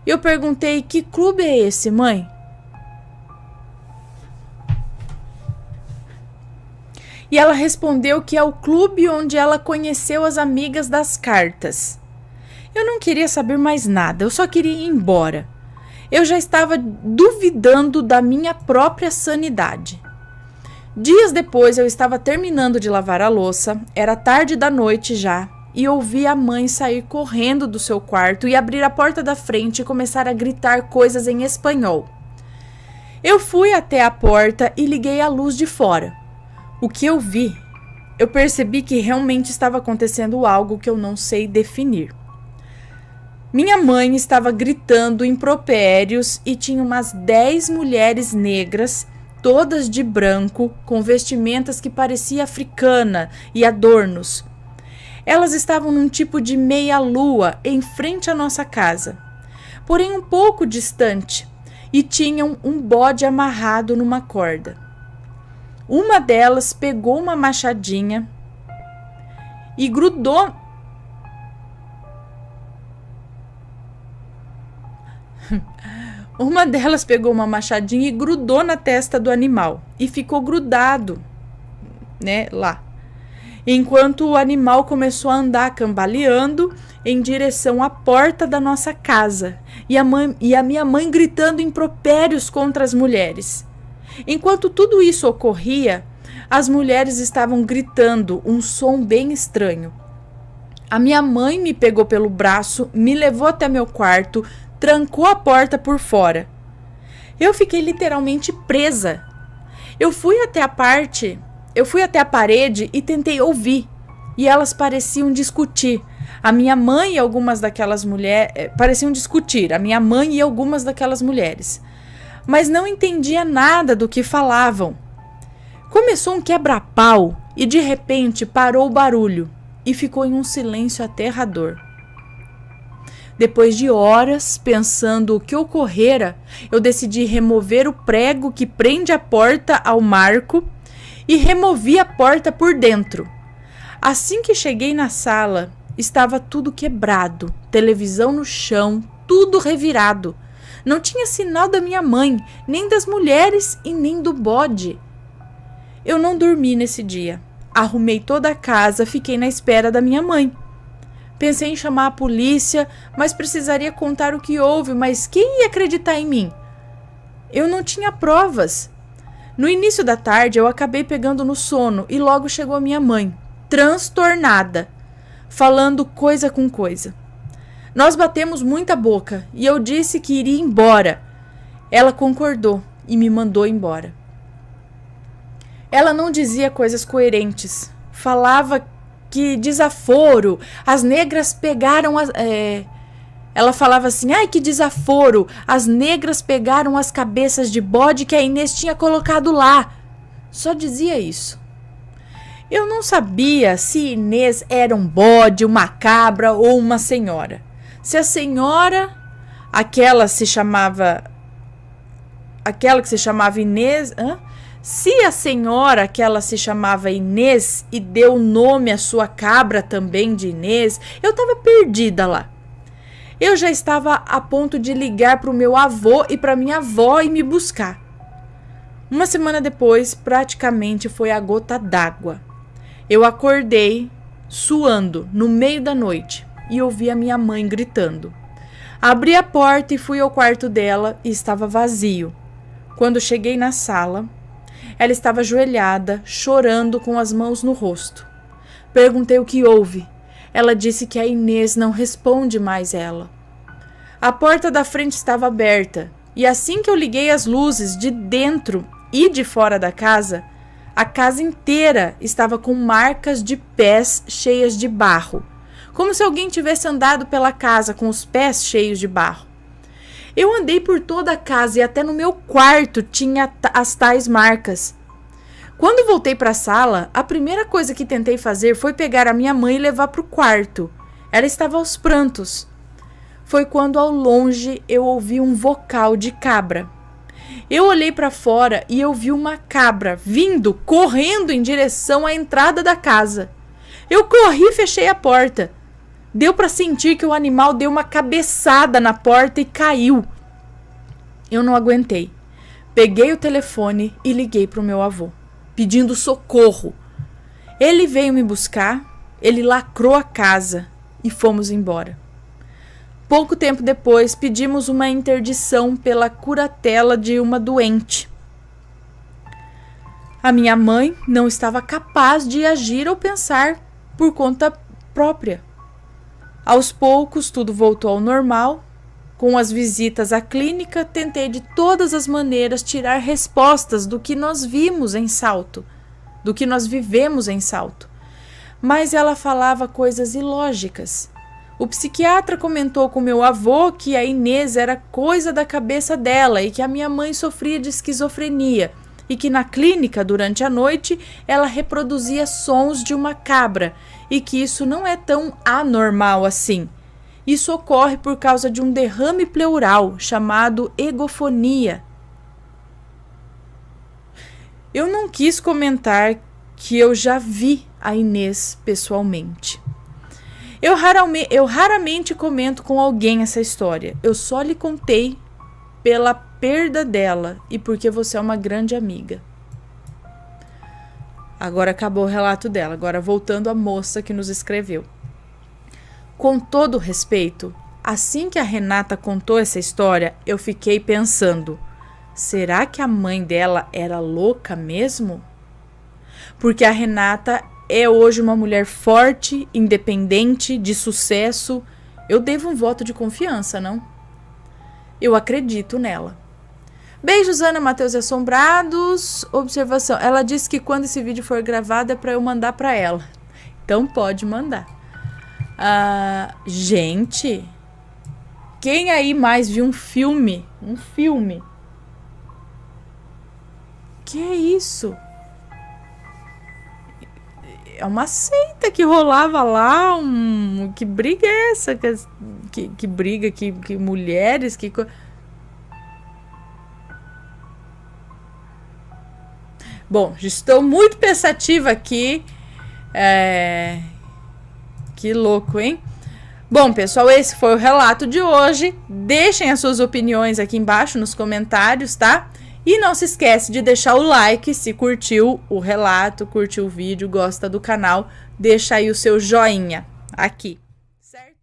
Eu perguntei: que clube é esse, mãe? E ela respondeu que é o clube onde ela conheceu as amigas das cartas. Eu não queria saber mais nada, eu só queria ir embora. Eu já estava duvidando da minha própria sanidade. Dias depois eu estava terminando de lavar a louça, era tarde da noite já, e ouvi a mãe sair correndo do seu quarto e abrir a porta da frente e começar a gritar coisas em espanhol. Eu fui até a porta e liguei a luz de fora. O que eu vi? Eu percebi que realmente estava acontecendo algo que eu não sei definir. Minha mãe estava gritando impropérios e tinha umas 10 mulheres negras, todas de branco, com vestimentas que parecia africana e adornos. Elas estavam num tipo de meia-lua em frente à nossa casa, porém um pouco distante, e tinham um bode amarrado numa corda. Uma delas pegou uma machadinha e grudou. Uma delas pegou uma machadinha e grudou na testa do animal e ficou grudado, lá. Enquanto o animal começou a andar cambaleando em direção à porta da nossa casa e a minha mãe gritando impropérios contra as mulheres. Enquanto tudo isso ocorria, as mulheres estavam gritando um som bem estranho. A minha mãe me pegou pelo braço, me levou até meu quarto, trancou a porta por fora. Eu fiquei literalmente presa. Eu fui até a parede e tentei ouvir, e elas pareciam discutir. A minha mãe e algumas daquelas mulheres pareciam discutir, a minha mãe e algumas daquelas mulheres. Mas não entendia nada do que falavam. Começou um quebra-pau e de repente parou o barulho e ficou em um silêncio aterrador. Depois de horas pensando o que ocorrera, eu decidi remover o prego que prende a porta ao marco e removi a porta por dentro. Assim que cheguei na sala, estava tudo quebrado, televisão no chão, tudo revirado. Não tinha sinal da minha mãe, nem das mulheres e nem do bode. Eu não dormi nesse dia. Arrumei toda a casa, fiquei na espera da minha mãe. Pensei em chamar a polícia, mas precisaria contar o que houve, mas quem ia acreditar em mim? Eu não tinha provas. No início da tarde, eu acabei pegando no sono e logo chegou a minha mãe, transtornada, falando coisa com coisa. Nós batemos muita boca e eu disse que iria embora. Ela concordou e me mandou embora. Ela não dizia coisas coerentes. Falava que desaforo, as negras pegaram ela falava assim, ai que desaforo, as negras pegaram as cabeças de bode que a Inês tinha colocado lá. Só dizia isso. Eu não sabia se Inês era um bode, uma cabra ou uma senhora. Se a senhora, aquela que se chamava Inês, se a senhora, aquela se chamava Inês e deu nome à sua cabra também de Inês, eu estava perdida lá. Eu já estava a ponto de ligar para o meu avô e para minha avó e me buscar. Uma semana depois, praticamente foi a gota d'água. Eu acordei, suando, no meio da noite e ouvi a minha mãe gritando. Abri a porta e fui ao quarto dela e estava vazio. Quando cheguei na sala, ela estava ajoelhada, chorando com as mãos no rosto. Perguntei o que houve. Ela disse que a Inês não responde mais ela. A porta da frente estava aberta e assim que eu liguei as luzes de dentro e de fora da casa, a casa inteira estava com marcas de pés cheias de barro, como se alguém tivesse andado pela casa com os pés cheios de barro. Eu andei por toda a casa e até no meu quarto tinha as tais marcas. Quando voltei para a sala, a primeira coisa que tentei fazer foi pegar a minha mãe e levar para o quarto. Ela estava aos prantos. Foi quando ao longe eu ouvi um vocal de cabra. Eu olhei para fora e eu vi uma cabra vindo, correndo em direção à entrada da casa. Eu corri e fechei a porta. Deu para sentir que o animal deu uma cabeçada na porta e caiu. Eu não aguentei. Peguei o telefone e liguei para o meu avô, pedindo socorro. Ele veio me buscar, ele lacrou a casa e fomos embora. Pouco tempo depois, pedimos uma interdição pela curatela de uma doente. A minha mãe não estava capaz de agir ou pensar por conta própria. Aos poucos, tudo voltou ao normal. Com as visitas à clínica, tentei de todas as maneiras tirar respostas do que nós vimos em Salto, do que nós vivemos em Salto. Mas ela falava coisas ilógicas. O psiquiatra comentou com meu avô que a Inês era coisa da cabeça dela e que a minha mãe sofria de esquizofrenia e que na clínica, durante a noite, ela reproduzia sons de uma cabra e que isso não é tão anormal assim. Isso ocorre por causa de um derrame pleural chamado egofonia. Eu não quis comentar que eu já vi a Inês pessoalmente. Eu raramente comento com alguém essa história. Eu só lhe contei pela perda dela e porque você é uma grande amiga. Agora acabou o relato dela. Agora voltando à moça que nos escreveu. Com todo respeito, assim que a Renata contou essa história, eu fiquei pensando, será que a mãe dela era louca mesmo? Porque a Renata é hoje uma mulher forte, independente, de sucesso. Eu devo um voto de confiança, não? Eu acredito nela. Beijos, Ana, Matheus e Assombrados. Observação, ela disse que quando esse vídeo for gravado é para eu mandar para ela. Então pode mandar. Gente, quem aí mais viu um filme? Que é isso? é uma seita que rolava lá, que briga é essa? Que briga, que mulheres, que... Bom, estou muito pensativa aqui. Que louco, hein? Bom, pessoal, esse foi o relato de hoje. Deixem as suas opiniões aqui embaixo nos comentários, tá? E não se esquece de deixar o like se curtiu o relato, curtiu o vídeo, gosta do canal. Deixa aí o seu joinha aqui, certo?